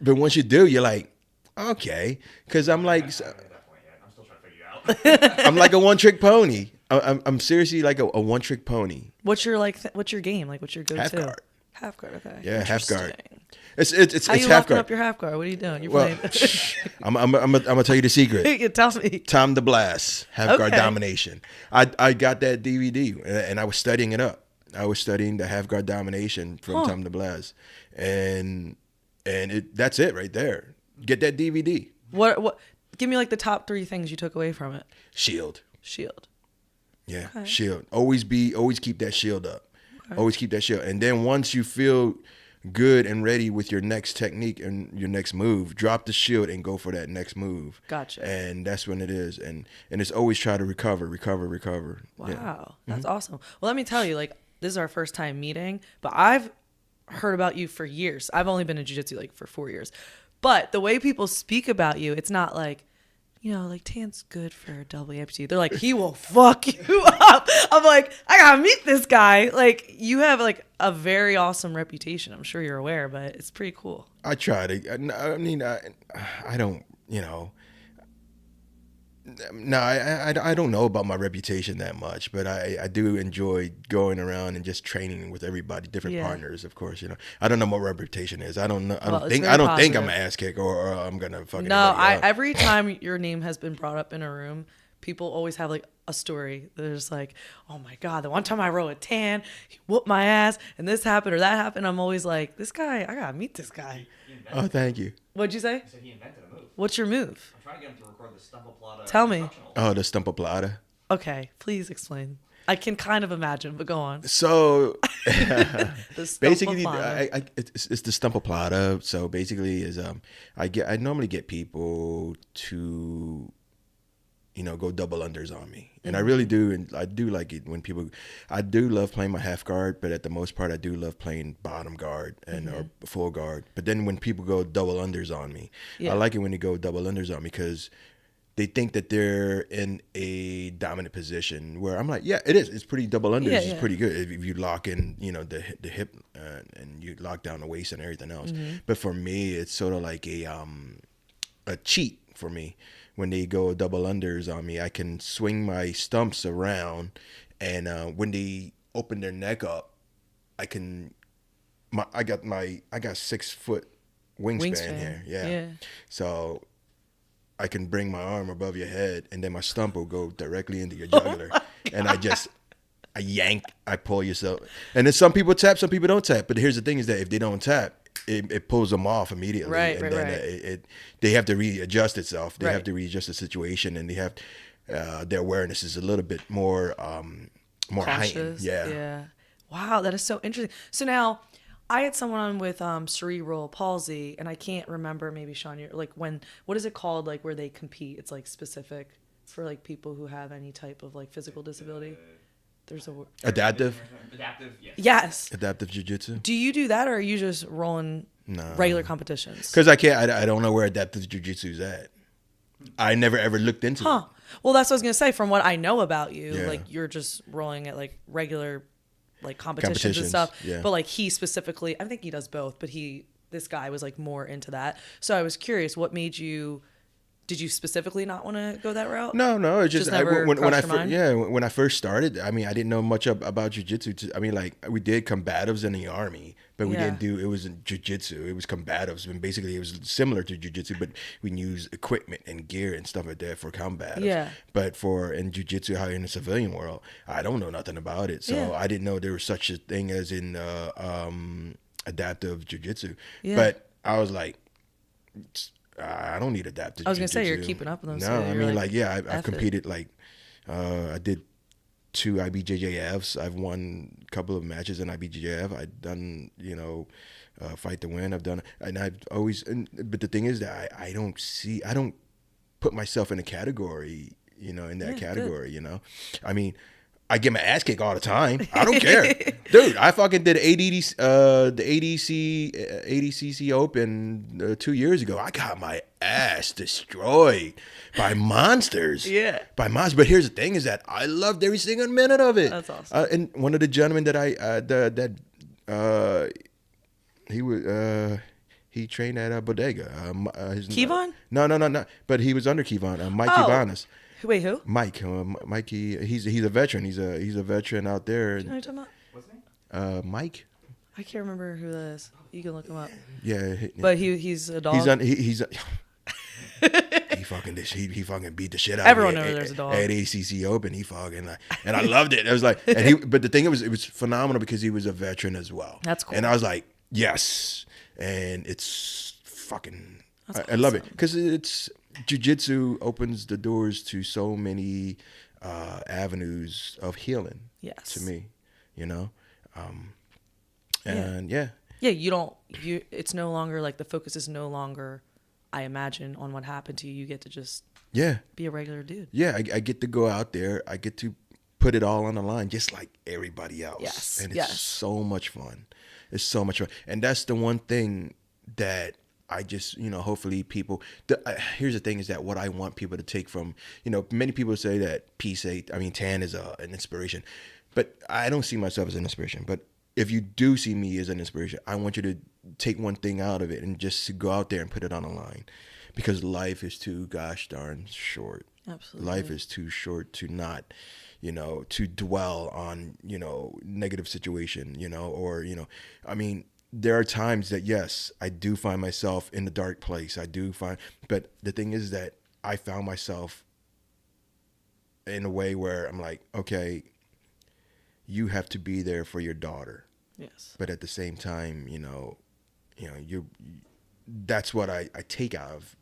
but once you do, you're like, okay, because I'm like, At that point yet. I'm still trying to figure you out. I'm like a one-trick pony. I'm seriously like a one-trick pony. What's your what's your game? Like what's your go-to? Half guard. Half guard. Okay. Yeah, half guard. Interesting. It's How you half locking guard. up your half guard? What are you doing? You're Well, playing. I'm gonna tell you the secret. Tell me. Tom the Blast, half guard Okay. domination. I got that DVD and I was studying it up. I was studying the half guard domination from Tom the Blast, and that's it right there. Get that DVD. What? Give me like the top 3 things you took away from it. Shield. Yeah, Okay. shield. Always keep that shield up. Okay. Always keep that shield. And then once you feel good and ready with your next technique and your next move, drop the shield and go for that next move. Gotcha. And that's when it is. And it's always try to recover. Wow, Yeah. that's awesome. Well, let me tell you, like, this is our first time meeting, but I've heard about you for years. I've only been in jiu-jitsu like for 4 years. But the way people speak about you, it's not like, like Tan's good for a double amputee. They're like, he will fuck you up. I'm like, I gotta meet this guy. Like, you have like a very awesome reputation. I'm sure you're aware, but it's pretty cool. I try to. I mean, I don't. No, I don't know about my reputation that much, but I do enjoy going around and just training with everybody, different partners, of course. I don't know what my reputation is. I don't know. I don't think I'm positive. an ass kick or I'm gonna fucking. No, everybody up. every time your name has been brought up in a room, people always have like a story. They're just like, oh my God, the one time I rode a Tan, he whooped my ass and this happened or that happened. I'm always like, this guy, I gotta meet this guy. Oh, thank you. What'd you say? He said he invented a move. What's your move? I'm trying to get him to record the Stumpa Plata. Tell me. instructional. Oh, the Stumpa Plata. Okay, please explain. I can kind of imagine, but go on. So The basically, Stumpa it's the stumpa plata. So basically, is I normally get people to go double unders on me, and I really do, and I do like it when people. I do love playing my half guard, but at the most part, I do love playing bottom guard and or full guard. But then when people go double unders on me, Yeah. I like it when they go double unders on me because they think that they're in a dominant position where I'm like, yeah, it is. It's pretty double unders. Yeah, It's yeah. pretty good if you lock in, the hip and you lock down the waist and everything else. But for me, it's sort of like a cheat for me. When they go double unders on me, I can swing my stumps around, and when they open their neck up, I can. I got 6 foot wingspan here. Yeah. So I can bring my arm above your head, and then my stump will go directly into your jugular, and I yank, I pull yourself. And then some people tap, some people don't tap. But here's the thing: is that if they don't tap, it pulls them off immediately, Right, and then right. they have to readjust itself. They Right. have to readjust the situation, and they have their awareness is a little bit more heightened. Cautious. Yeah. Yeah. Wow, that is so interesting. So now, I had someone on with cerebral palsy, and I can't remember. Maybe Sean, you're like what is it called? Like where they compete? It's like specific for like people who have any type of like physical disability. There's a word. Adaptive Yes. Yes. jiu-jitsu. Do you do that, or are you just rolling No. regular competitions? Because I don't know where adaptive jiu-jitsu is at. I never ever looked into Huh. Well, that's what I was gonna say. From what I know about you, Yeah. like you're just rolling at like regular, like competitions and Competitions, stuff. yeah. But like he specifically, I think he does both. But this guy was like more into that. So I was curious, what made you? Did you specifically not want to go that route? No, it's just never when I crossed your mind? when I first started, I mean, I didn't know much about jiu-jitsu. I mean, like we did combatives in the army, but we Yeah. didn't do. It wasn't jiu-jitsu. It was combatives, and basically it was similar to jiu-jitsu, but we used equipment and gear and stuff like that for combatives. Yeah. But in jiu-jitsu, how in the civilian world, I don't know nothing about it, so Yeah. I didn't know there was such a thing as in adaptive jiu-jitsu. Yeah. But I was like, I don't need adaptive. I was gonna say, you're jiu-jitsu. keeping up with them, No, so I you're mean, like, I've F it. competed like I did 2 IBJJFs. I've won a couple of matches in IBJJF. I've done fight to win. I've done, and I've always. But the thing is that I don't put myself in a category. In that Yeah, good. category. I mean. I get my ass kicked all the time. I don't care, dude. I fucking did the ADCC Open 2 years ago. I got my ass destroyed by monsters. Yeah. By monsters. But here's the thing: is that I loved every single minute of it. That's awesome. And one of the gentlemen that he trained at Bodega. Kevon? No. But he was under Kevon. Mike Oh. Kivanis. Wait, who? Mike, he's a veteran. He's a veteran out there. You know what you're talking about? What's his name? Mike. I can't remember who that is. You can look him up. Yeah, But he's a dog. he fucking he fucking beat the shit out Everyone of me knows there's a dog. at ACC Open. He fucking and I loved it. I was like, but the thing it was phenomenal because he was a veteran as well. That's cool. And I was like, yes, and it's fucking. That's I love it awesome. because it's jiu-jitsu opens the doors to so many avenues of healing. Yes. To me, and yeah. It's no longer like the focus is no longer, I imagine, on what happened to you. You get to just Yeah. be a regular dude. Yeah, I get to go out there. I get to put it all on the line, just like everybody else. Yes, And it's yes. so much fun. It's so much fun. And that's the one thing that I just, hopefully people, here's the thing is that what I want people to take from, many people say that Pisey Tan is an inspiration, but I don't see myself as an inspiration. But if you do see me as an inspiration, I want you to take one thing out of it and just to go out there and put it on the line, because life is too gosh darn short. Absolutely. Life is too short to not, to dwell on, negative situation, there are times that, yes, I do find myself in the dark place. But the thing is that I found myself in a way where I'm like, okay, you have to be there for your daughter. Yes. But at the same time, that's what I take out of,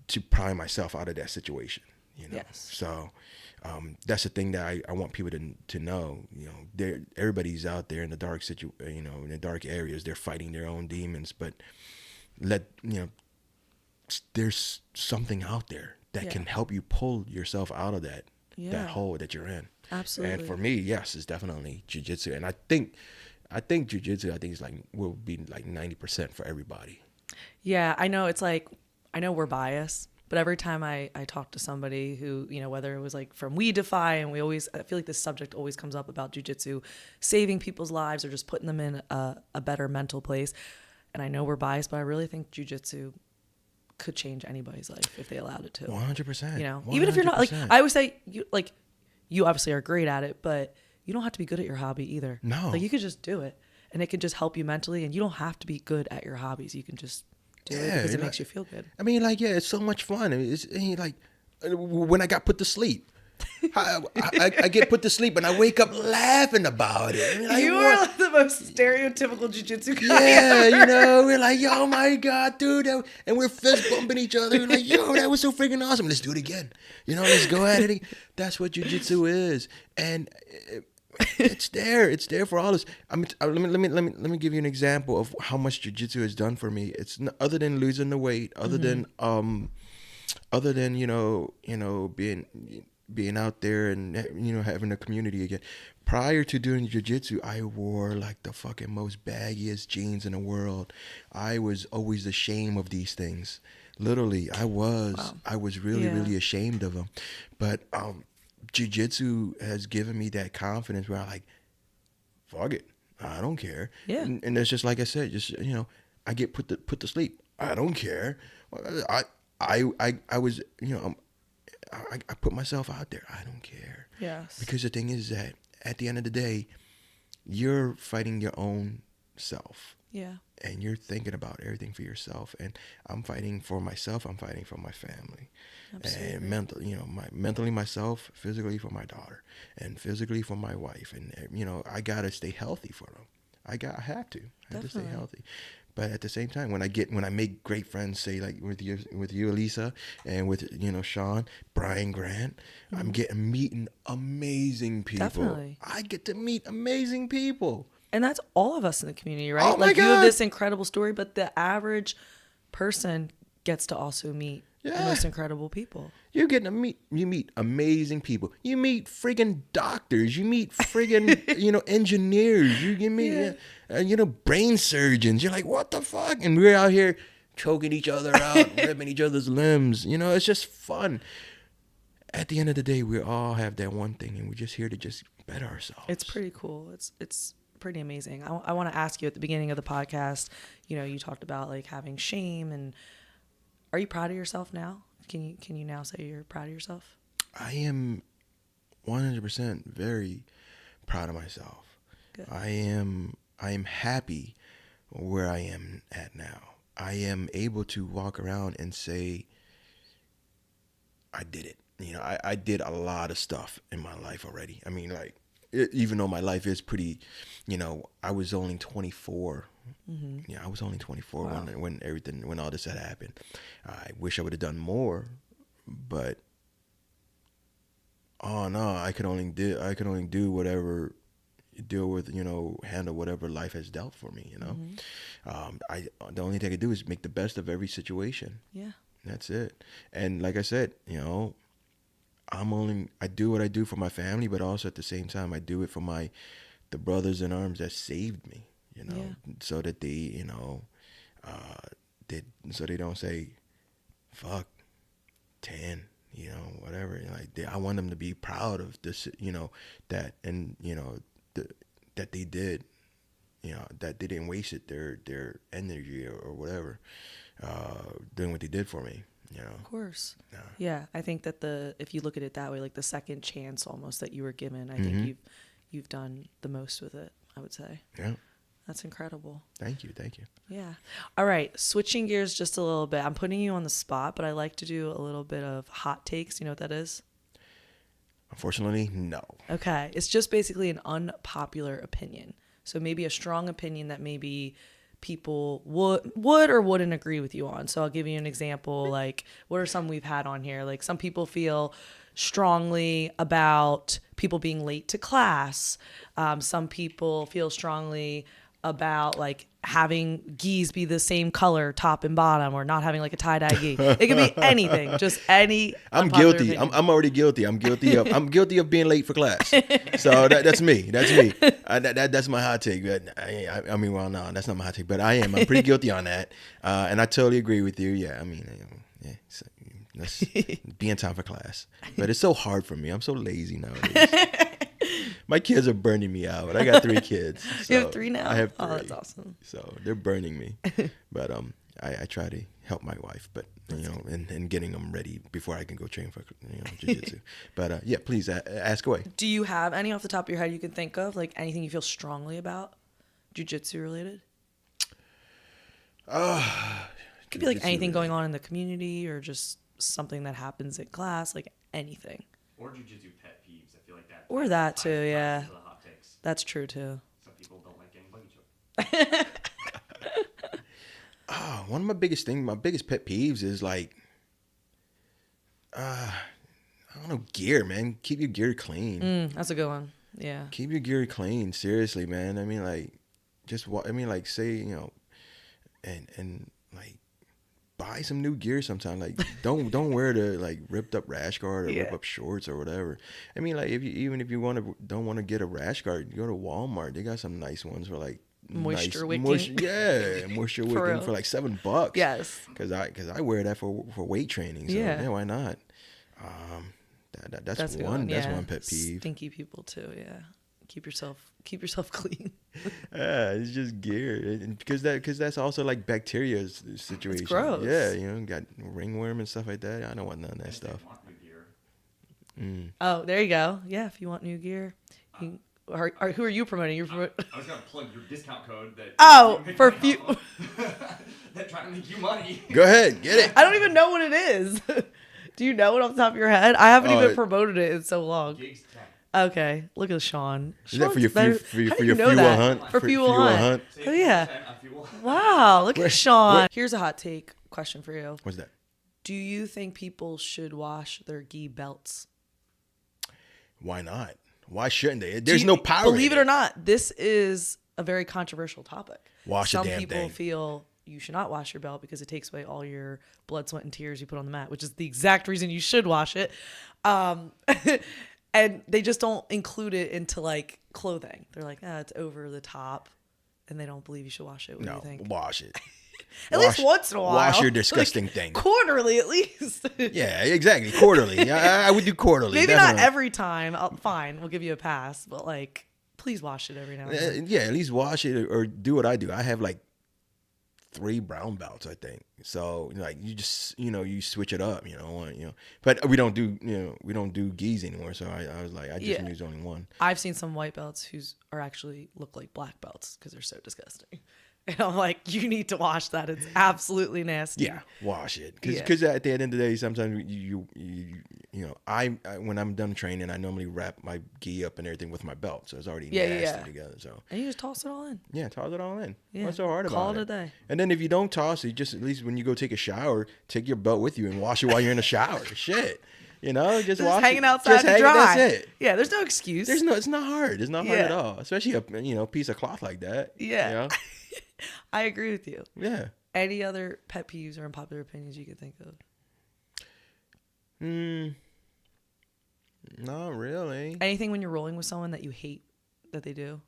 to pry myself out of that situation. you know. Yes. So that's the thing that I want people to know. You know, everybody's out there in the dark in the dark areas. They're fighting their own demons, but there's something out there that can help you pull yourself out of that hole that you're in. Absolutely. And for me, yes, it's definitely jiu-jitsu. And I think jiu-jitsu, is will be like 90% for everybody. Yeah, I know I know we're biased, but every time I talk to somebody who, whether it was like from We Defy, and I feel like this subject always comes up about jiu-jitsu saving people's lives or just putting them in a better mental place. And I know we're biased, but I really think jiu-jitsu could change anybody's life if they allowed it to. 100%. Even if you're not, like, I always say, you obviously are great at it, but you don't have to be good at your hobby either. No. Like, you could just do it, and it could just help you mentally, and you don't have to be good at your hobbies. You can just do it because it makes you feel good. I mean, it's so much fun. I mean, like when I got put to sleep. I get put to sleep and I wake up laughing about it. Like, you are like the most stereotypical jiu-jitsu guy. Yeah, we're like, oh my God, dude. And we're fist bumping each other. We're like, yo, that was so freaking awesome. Let's do it again. Let's go at it. That's what jiu-jitsu is. And it's there. It's there for all of us. Let me give you an example of how much jiu-jitsu has done for me. It's other than losing the weight, other than being out there and having a community again. Prior to doing jiu-jitsu, I wore like the fucking most baggiest jeans in the world. I was always ashamed of these things. Literally, I was. Wow. I was really, really ashamed of them. But jiu-jitsu has given me that confidence where I'm like, fuck it, I don't care. Yeah. And it's just like I said, I get put to sleep. I don't care. I was I put myself out there. I don't care. Yes. Because the thing is that at the end of the day, you're fighting your own self. Yeah. And you're thinking about everything for yourself. And I'm fighting for myself. I'm fighting for my family. Absolutely. And mentally myself, physically for my daughter, and physically for my wife. And I gotta stay healthy for them. I have to. I have to stay healthy. But at the same time, when I make great friends, say like with you, Elisa, and with Sean, Brian Grant, I'm meeting amazing people. Definitely. I get to meet amazing people. And that's all of us in the community, right? Oh my like God. You have this incredible story, but the average person gets to also meet the most incredible people. You meet amazing people. You meet friggin' doctors. You meet friggin' engineers. You meet brain surgeons. You're like, what the fuck? And we're out here choking each other out, ripping each other's limbs. It's just fun. At the end of the day, we all have that one thing, and we're just here to just better ourselves. It's pretty cool. It's pretty amazing. I want to ask you at the beginning of the podcast, you talked about like having shame, and are you proud of yourself now? Can you now say you're proud of yourself? I am 100% very proud of myself. Good. I am happy where I am at now. I am able to walk around and say, I did it. I did a lot of stuff in my life already. I mean, like, even though my life is pretty, I was only 24. Mm-hmm. Yeah, I was only 24 when all this had happened. I wish I would have done more, but I could only do whatever, deal with, handle whatever life has dealt for me. Mm-hmm. The only thing I could do is make the best of every situation. Yeah, that's it. And like I said, I do what I do for my family, but also at the same time, I do it for the brothers in arms that saved me, so that they, so they don't say, fuck, Tan, whatever. Like, I want them to be proud of this, that, and, that they did, that they didn't waste it, their energy or whatever, doing what they did for me. Of course. Yeah. I think that if you look at it that way, like the second chance almost that you were given, I think you've done the most with it, I would say. Yeah. That's incredible. Thank you. Yeah. All right. Switching gears just a little bit. I'm putting you on the spot, but I like to do a little bit of hot takes. You know what that is? Unfortunately, no. Okay. It's just basically an unpopular opinion. So maybe a strong opinion that maybe people would or wouldn't agree with you on. So I'll give you an example. Like, what are some we've had on here? Like, some people feel strongly about people being late to class. Some people feel strongly about like having gis be the same color top and bottom, or not having like a tie-dye gi. It can be anything, just any. I'm guilty. I'm already guilty. I'm guilty of being late for class. So that's me. That's my hot take. But I mean, well, no, that's not my hot take. But I'm pretty guilty on that. And I totally agree with you. Yeah, I mean, yeah. So let's be in time for class. But it's so hard for me. I'm so lazy nowadays. My kids are burning me out. I got 3 kids. So you have 3 now? I have 3. Oh, that's awesome. So they're burning me. But I try to help my wife, but and getting them ready before I can go train for jiu-jitsu. But yeah, please ask away. Do you have any off the top of your head you can think of, like anything you feel strongly about jiu-jitsu related? Could be like anything going on in the community, or just something that happens in class, like anything. Or jiu-jitsu pet peeves. I feel like that. Or that too, yeah. The hot takes. That's true too. Some people don't like getting buggy choked. One of my biggest pet peeves is like, I don't know, gear, man. Keep your gear clean. That's a good one. Yeah. Keep your gear clean. Seriously, man. I mean, like, say, and like, buy some new gear sometime. Like, don't wear the like ripped up rash guard or rip up shorts or whatever. I mean, like, if you don't want to get a rash guard, you go to Walmart. They got some nice ones for like moisture wicking. Moisture wicking for like $7. Yes. Because I wear that for weight training. So yeah, why not? That's one pet peeve. Stinky people too. Yeah. Keep yourself clean. It's just gear, because that's also like bacteria situation. It's gross. Yeah, got ringworm and stuff like that. I don't want none of that stuff. Oh, there you go. Yeah, if you want new gear, who are you promoting? I was gonna plug your discount code that. Oh, for a few. That trying to make you money. Go ahead, get it. I don't even know what it is. Do you know it off the top of your head? I haven't even promoted it in so long. Gigs 10. Okay, look at Sean. Is that for your fuel hunt? For fuel hunt. Oh yeah. Wow, look at Sean. Here's a hot take question for you. What's that? Do you think people should wash their gi belts? Why not? Why shouldn't they? There's no power. Believe it or not, this is a very controversial topic. Wash the damn thing. Some people feel you should not wash your belt because it takes away all your blood, sweat, and tears you put on the mat, which is the exact reason you should wash it. And they just don't include it into like clothing. They're like, it's over the top, and they don't believe you should wash it. What do you think? Wash it. At least once in a while. Wash your disgusting thing. Quarterly, at least. Yeah, exactly. Quarterly. I would do quarterly. Maybe definitely. not every time. Fine, we'll give you a pass. But like, please wash it every now and then. Yeah, at least wash it, or do what I do. I have like 3 brown belts, I think. So like you just you switch it up, But we don't do gis anymore. So I was like, I just use only one. I've seen some white belts are actually look like black belts because they're so disgusting. And I'm like, you need to wash that. It's absolutely nasty. Yeah, wash it. Because at the end of the day, sometimes I when I'm done training, I normally wrap my gi up and everything with my belt, so it's already nasty together. So and you just toss it all in. Yeah, toss it all in. Yeah. What's so hard about it? Call it a day. And then if you don't toss it, just at least when you go take a shower, take your belt with you and wash it while you're in the shower. Shit. Just wash hanging it. outside just to dry. That's it. Yeah, there's no excuse. It's not hard. It's not hard at all, especially a piece of cloth like that. Yeah. I agree with you. Yeah. Any other pet peeves or unpopular opinions you could think of? Not really. Anything when you're rolling with someone that you hate that they do?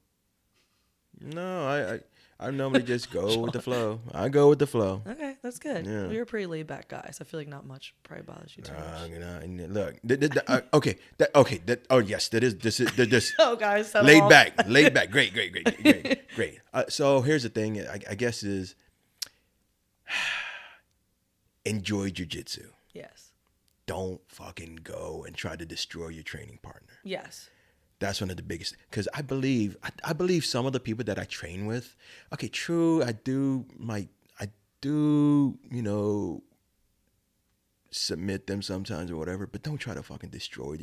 No, I normally just go with the flow. I go with the flow. Okay, that's good. Yeah. Well, you're a pretty laid back guy, so I feel like not much probably bothers you too much. Look, yes, this. Oh, guys, laid back, great. So here's the thing. I guess is enjoy jiu-jitsu. Yes. Don't fucking go and try to destroy your training partner. Yes. That's one of the biggest, because I believe some of the people that I train with, okay, true, I do submit them sometimes or whatever, but don't try to fucking destroy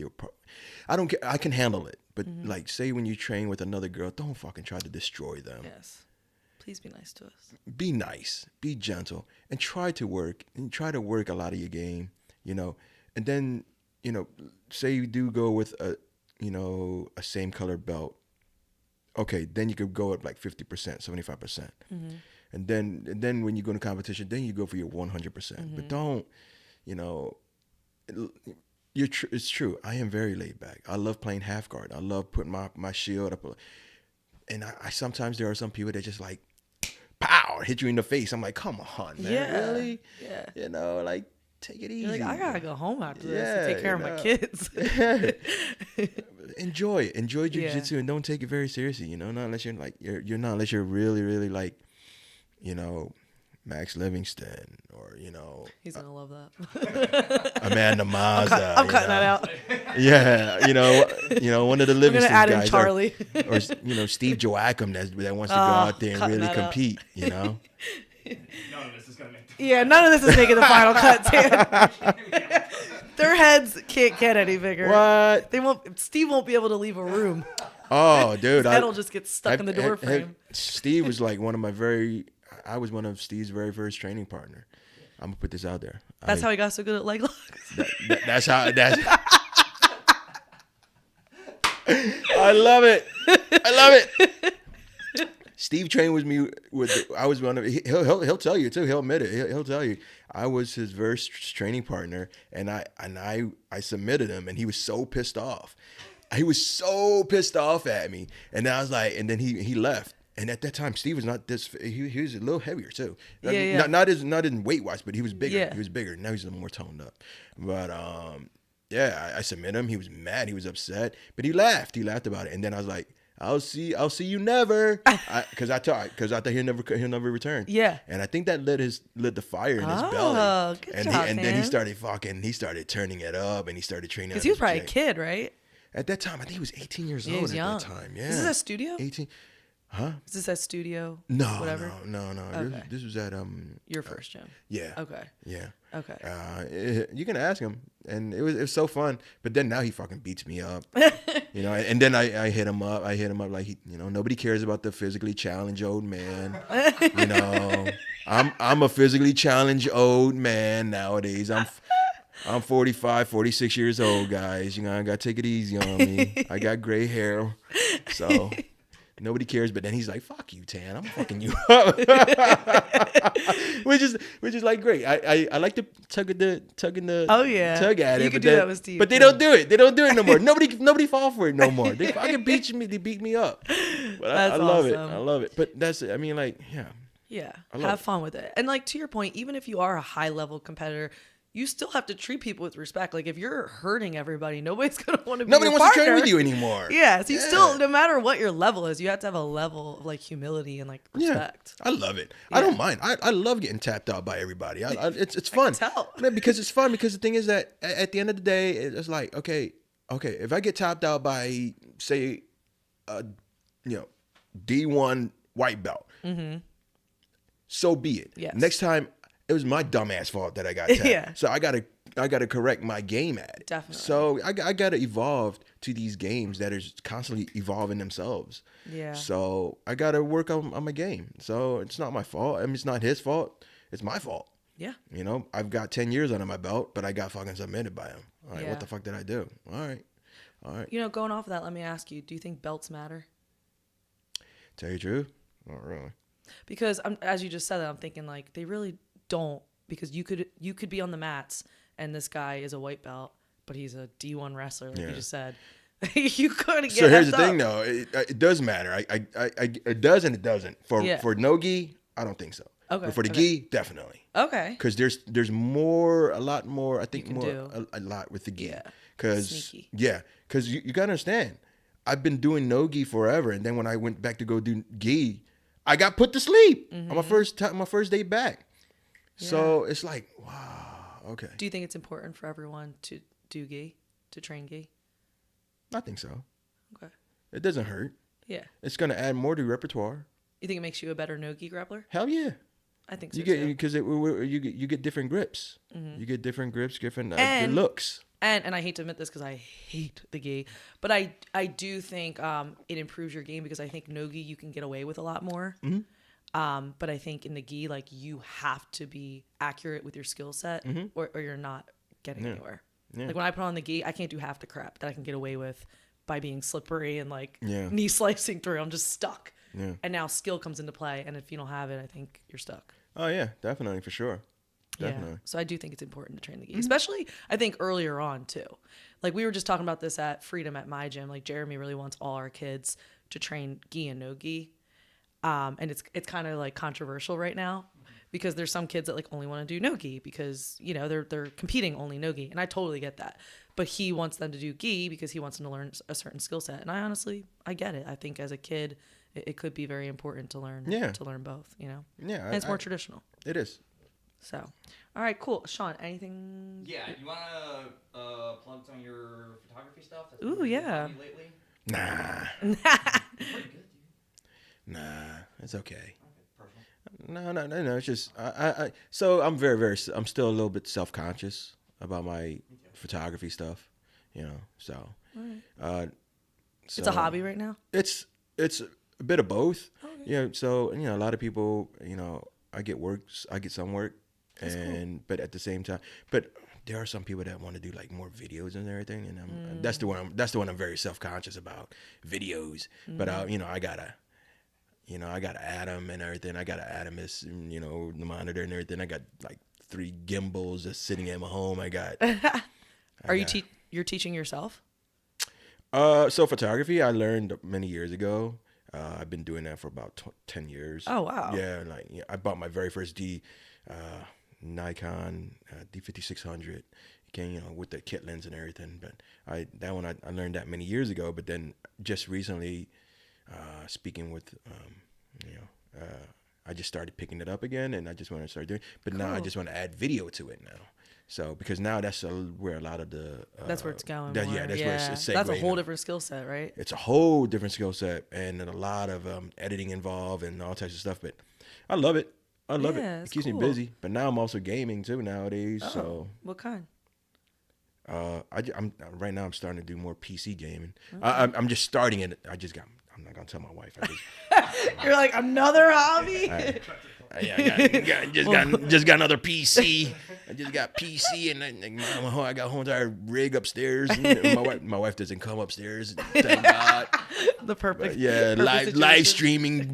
I don't care. I can handle it, but like say when you train with another girl, don't fucking try to destroy them. Yes. Please be nice to us. Be nice, be gentle, and try to work a lot of your game, and then, say you do go with a same color belt. Okay, then you could go up like 50%, 75%. And then when you go to competition, then you go for your 100%. But don't, it's true. I am very laid back. I love playing half guard. I love putting my shield up. And I sometimes there are some people that just like, pow, hit you in the face. I'm like, come on, man, really? Yeah. Like, take it easy. You're like, I gotta go home after this and take care of my kids. Enjoy jiu-jitsu and don't take it very seriously. Not unless you're like unless you're really, really like, Max Livingston or He's gonna love that. Amanda Mazza. I'm cutting that out. Yeah, one of the Livingston add in guys, Charlie. or Steve Joachim that wants to go out there and really compete. None of this is gonna make. Yeah, none of this is making the final cut, Dan. Their heads can't get any bigger. What? They won't. Steve won't be able to leave a room. Oh, dude, His head'll just get stuck in the door frame. Steve was like I was one of Steve's very first training partner. I'm gonna put this out there. That's how he got so good at leg locks. That's how. I love it. Steve trained with me. I was one of. He'll tell you too. He'll admit it. He'll tell you. I was his first training partner, and I submitted him, and he was so pissed off. He was so pissed off at me, and I was like, and then he left. And at that time, Steve was not this. He was a little heavier too. Yeah. Not in weight wise, but he was bigger. Yeah. He was bigger. Now he's a little more toned up. But I submitted him. He was mad. He was upset. But he laughed. He laughed about it. And then I was like, I'll see you never. Because I thought he'll never return. Yeah. And I think that lit the fire in his belly. Good job, and then he man. started turning it up, and he started training. Because he was probably a kid, right? At that time, I think he was 18 years old. He was at young. that time. Yeah. Is this a studio? 18. Huh? Is this a studio? No, Whatever? no. Okay. This was at Your first gym. Yeah. Okay. Yeah. Okay. You can ask him, and it was so fun. But then now he fucking beats me up, And then I hit him up. Like nobody cares about the physically challenged old man. I'm a physically challenged old man nowadays. I'm 45, 46 years old, guys. I gotta take it easy on me. I got gray hair, so. Nobody cares, but then he's like, "Fuck you, Tan. I'm fucking you up," which is like great. I like to tug at the tug at it. You can do that with Steve. But they don't do it. They don't do it no more. Nobody fall for it no more. They fucking beat me. They beat me up. But I love it. I love it. But that's it. I mean, like, yeah. Yeah. Have fun with it. And like to your point, even if you are a high level competitor, you still have to treat people with respect. Like if you're hurting everybody, nobody's gonna want to be. Nobody your wants partner. to train with you anymore. Yeah, so you still, no matter what your level is, you have to have a level of like humility and like respect. Yeah, I love it. Yeah. I don't mind. I love getting tapped out by everybody. It's fun. I can tell. Yeah, because it's fun. Because the thing is that at the end of the day, it's like okay, if I get tapped out by say, D1 white belt, so be it. Yes. Next time. It was my dumbass fault that I got tapped. Yeah. So I gotta correct my game at it. Definitely. So I gotta evolve to these games that are constantly evolving themselves. Yeah. So I gotta work on my game. So it's not my fault. I mean, it's not his fault. It's my fault. Yeah. I've got 10 years under my belt, but I got fucking submitted by him. All right, Yeah. what the fuck did I do? All right. Going off of that, let me ask you: do you think belts matter? Tell you the truth, not really. Because as you just said that, I'm thinking like they really don't, because you could be on the mats and this guy is a white belt, but he's a D1 wrestler, like you just said. You couldn't get. So here's the thing, up. though. It does matter. It does and it doesn't. For no gi, I don't think so. Okay. But for the gi, definitely. Okay. Because there's a lot more. I think You can more do. a lot with the gi. Yeah. Because Sneaky. because you gotta understand. I've been doing no gi forever, and then when I went back to go do gi, I got put to sleep on my first day back. Yeah. So it's like, wow, okay. Do you think it's important for everyone to do gi, to train gi? I think so. Okay. It doesn't hurt. Yeah. It's gonna add more to repertoire. You think it makes you a better no-gi grappler? Hell yeah. I think so You get too. because you get different grips. You get different grips, different And- looks. And I hate to admit this because I hate the gi, but I do think it improves your game, because I think no-gi you can get away with a lot more. But I think in the gi, like you have to be accurate with your skill set or you're not getting anywhere. Yeah. Like when I put on the gi, I can't do half the crap that I can get away with by being slippery and like knee slicing through. I'm just stuck. Yeah. And now skill comes into play. And if you don't have it, I think you're stuck. Oh yeah, definitely, for sure. Definitely. Yeah. So I do think it's important to train the gi, especially I think earlier on too. Like we were just talking about this at Freedom at my gym. Like Jeremy really wants all our kids to train gi and no gi. And it's kind of like controversial right now because there's some kids that like only want to do no gi because, you know, they're competing only no gi. And I totally get that. But he wants them to do gi because he wants them to learn a certain skill set. And I get it. I think as a kid, it could be very important to learn both, you know? Yeah. And it's more traditional. It is. So, all right, cool. Sean, anything? Yeah, you want to plug some of your photography stuff? That's Ooh, yeah. Lately? Nah. Pretty good, dude. Nah, it's okay. No. It's just so I'm I'm still a little bit self-conscious about my photography stuff, you know. So, It's a hobby right now. It's a bit of both. Okay. Yeah. So a lot of people, I get some work, but at the same time, there are some people that want to do like more videos and everything, and that's the one I'm very self-conscious about, videos. But I gotta add them and everything. I gotta add them as the monitor and everything. I got like 3 gimbals just sitting at my home. You're teaching yourself? So photography, I learned many years ago. I've been doing that for about 10 years. Oh wow! Yeah, I bought my very first Nikon D5600. It came, with the kit lens and everything. But I learned that many years ago. But then just recently, speaking with, I just started picking it up again, and I just want to start doing. But now I just want to add video to it now. So because now that's where a lot of the that's where it's going. Where it's that's a whole different skill set, right? It's a whole different skill set, and a lot of editing involved and all types of stuff. But I love it. It keeps me busy. But now I'm also gaming too nowadays. So what kind? I'm right now. I'm starting to do more PC gaming. Okay. I'm just starting it. I'm not gonna tell my wife. You're like another hobby. I just got another PC. I just got PC, and I got a whole entire rig upstairs. My wife doesn't come upstairs. Thank God. The perfect. Live streaming.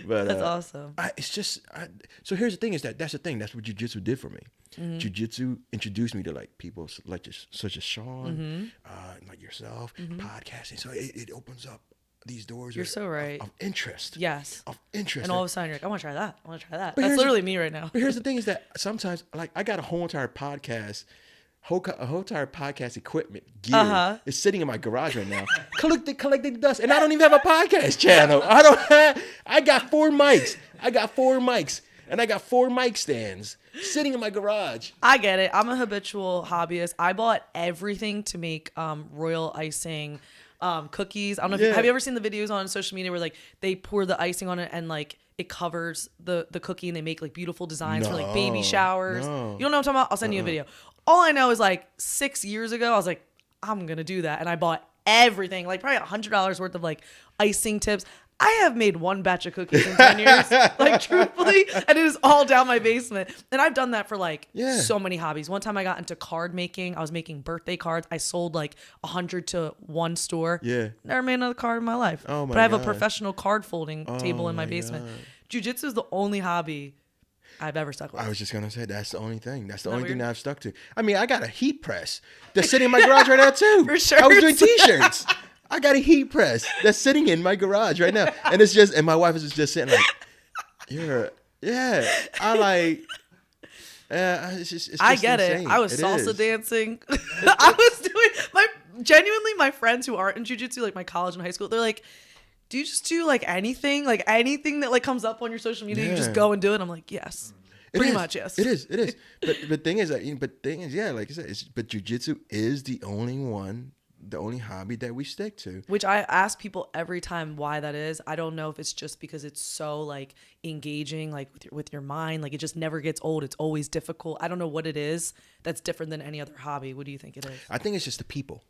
But that's awesome. It's just so here's the thing: that's the thing. That's what jiu-jitsu did for me. Mm-hmm. Jiu-jitsu introduced me to like people such as Sean, like yourself, podcasting. So it opens up these doors. You're so right. Of interest. Yes. Of interest. And all of a sudden you're like, I want to try that. That's literally me right now. But here's the thing is that sometimes, like, I got a whole entire podcast equipment gear is sitting in my garage right now, collecting dust, and I don't even have a podcast channel. I got 4 mics. And I got 4 mic stands sitting in my garage. I get it. I'm a habitual hobbyist. I bought everything to make royal icing cookies. I don't know if have you ever seen the videos on social media where like they pour the icing on it and like it covers the cookie and they make like beautiful designs for like baby showers. No. You don't know what I'm talking about? I'll send you a video. All I know is like 6 years ago, I was like, I'm going to do that. And I bought everything, like probably $100 worth of like icing tips. I have made 1 batch of cookies in 10 years, like truthfully, and it is all down my basement. And I've done that for like so many hobbies. One time I got into card making. I was making birthday cards. I sold like 100 to one store. Yeah. Never made another card in my life. Oh my But I have God. a professional card folding table in my basement. Jiu-jitsu is the only hobby I've ever stuck with. I was just going to say, that's the only thing. That's the only thing that I've stuck to. I mean, I got a heat press that's sitting in my garage right now too. For sure. I was doing t-shirts. I got a heat press that's sitting in my garage right now. And and my wife is just sitting like, it's just I get insane. it. I was salsa dancing. I was doing genuinely my friends who aren't in jiu-jitsu, like my college and high school, they're like, do you just do like anything that like comes up on your social media, you just go and do it? I'm like, yes. Pretty much, yes. It is. But the thing is like I said, but jiu-jitsu is the only hobby that we stick to. Which I ask people every time why that is. I don't know if it's just because it's so like engaging, like with your mind, like it just never gets old. It's always difficult. I don't know what it is that's different than any other hobby. What do you think it is? I think it's just the people.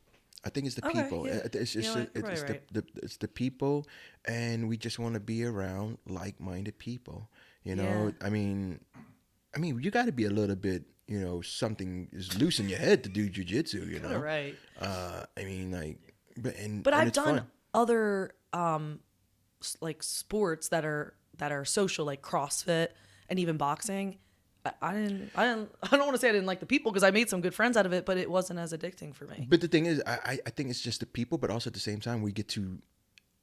I think it's the Okay, people. yeah. It's You know just what? it's Right. it's the people, and we just want to be around like-minded people. You know, Yeah. I mean, you got to be a little bit, something is loose in your head to do jujitsu. Kinda right. I mean, like, and But I've it's done fun. other like sports that are social, like CrossFit and even boxing. I don't want to say I didn't like the people because I made some good friends out of it, but it wasn't as addicting for me. But the thing is, I think it's just the people, but also at the same time, we get to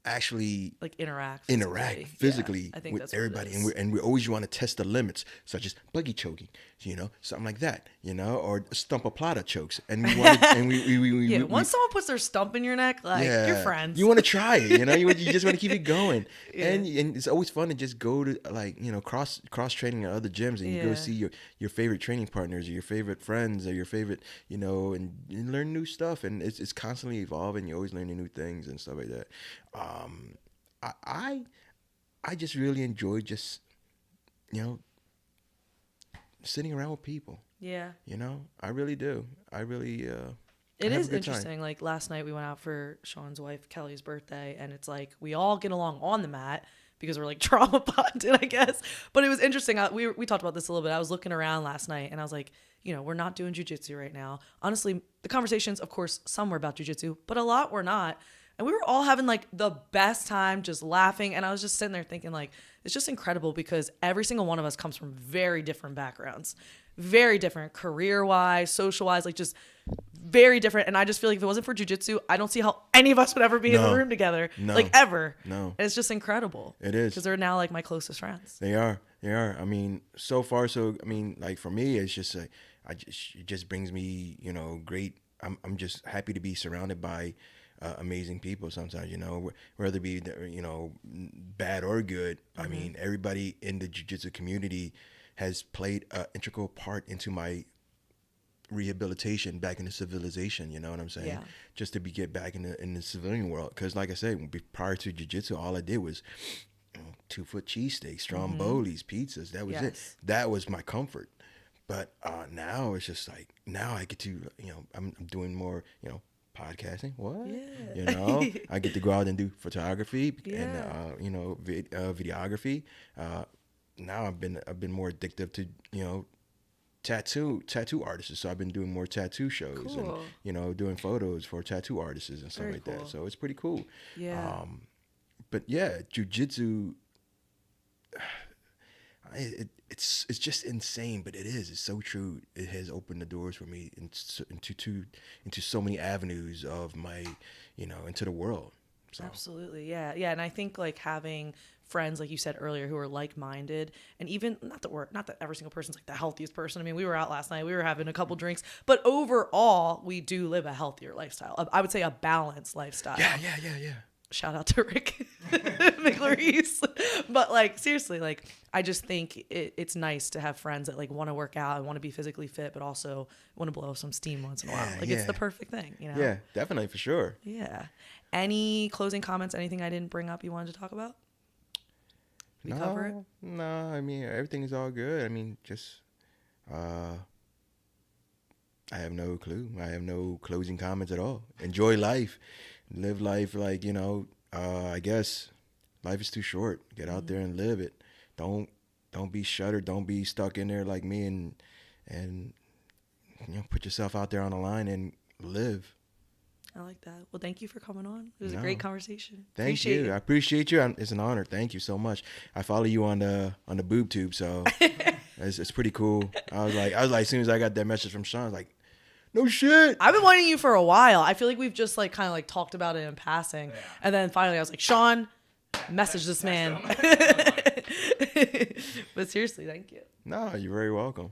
actually Like interact physically Yeah, I think with that's what everybody, it and is. we always want to test the limits, such as buggy choking, something like that, or stump a plata chokes, and we want to, and Yeah, we once someone puts their stump in your neck, like you're yeah, friends. you want to try it, you just want to keep it going, Yeah. and it's always fun to just go to, like, cross training at other gyms, and you go Yeah. see your favorite training partners or your favorite friends or your favorite, and you learn new stuff, and it's constantly evolving. You're always learning new things and stuff like that. I I just really enjoy just, you know sitting around with people. Yeah. I really do. I really I It have is a good time. interesting. Like last night we went out for Sean's wife Kelly's birthday, and it's like we all get along on the mat because we're like trauma bonded, I guess. But it was interesting. We talked about this a little bit. I was looking around last night and I was like, we're not doing jujitsu right now. Honestly, the conversations, of course, some were about jujitsu, but a lot were not. And we were all having like the best time just laughing. And I was just sitting there thinking like, it's just incredible because every single one of us comes from very different backgrounds, very different career wise, social wise, like just very different. And I just feel like if it wasn't for jujitsu, I don't see how any of us would ever be in the No. room together, No. like ever. No. And it's just incredible. It is. Because they're now like my closest friends. They are. They are. I mean, so far, like for me, it's just like, it just brings me, great. I'm just happy to be surrounded by amazing people sometimes, whether it be, bad or good. Mm-hmm. I mean, everybody in the jiu-jitsu community has played an integral part into my rehabilitation back into civilization. You know what I'm saying? Yeah. Just to get back in the civilian world. Because like I said, prior to jiu-jitsu, all I did was 2-foot cheesesteaks, strombolis, pizzas. That was it. Yes. That was my comfort. But now it's just like, now I get to, I'm doing more, podcasting. What? Yeah. I get to go out and do photography Yeah. and, videography. Now I've been more addictive to, tattoo artists. So I've been doing more tattoo shows Cool. and, doing photos for tattoo artists and stuff Very like cool. that. So it's pretty cool. Yeah. But yeah, jujitsu, it's just insane, but it's so true. It has opened the doors for me into so many avenues of my, into the world. So Absolutely. Yeah. Yeah. And I think like having friends, like you said earlier, who are like-minded, and even not that every single person's like the healthiest person. I mean, we were out last night, we were having a couple drinks, but overall we do live a healthier lifestyle. I would say a balanced lifestyle. yeah. Shout out to Rick McLaurice. But like, seriously, like, I just think it's nice to have friends that like want to work out and want to be physically fit, but also want to blow some steam once in a while. Like, it's the perfect thing, Yeah, definitely, for sure. Yeah. Any closing comments? Anything I didn't bring up you wanted to talk about? We cover it? No, I mean, everything is all good. I mean, just, I have no clue. I have no closing comments at all. Enjoy life. Live life like, I guess life is too short. Get out there and live it. Don't be shuttered. Don't be stuck in there like me and put yourself out there on the line and live. I like that. Well, thank you for coming on. It was a great conversation. Thank you. I appreciate you. It's an honor. Thank you so much. I follow you on the boob tube, so it's pretty cool. I was like, as soon as I got that message from Sean, I was like, no shit. I've been wanting you for a while. I feel like we've just like kind of like talked about it in passing. Yeah. And then finally I was like, Sean, message this man. But seriously, thank you. No, you're very welcome.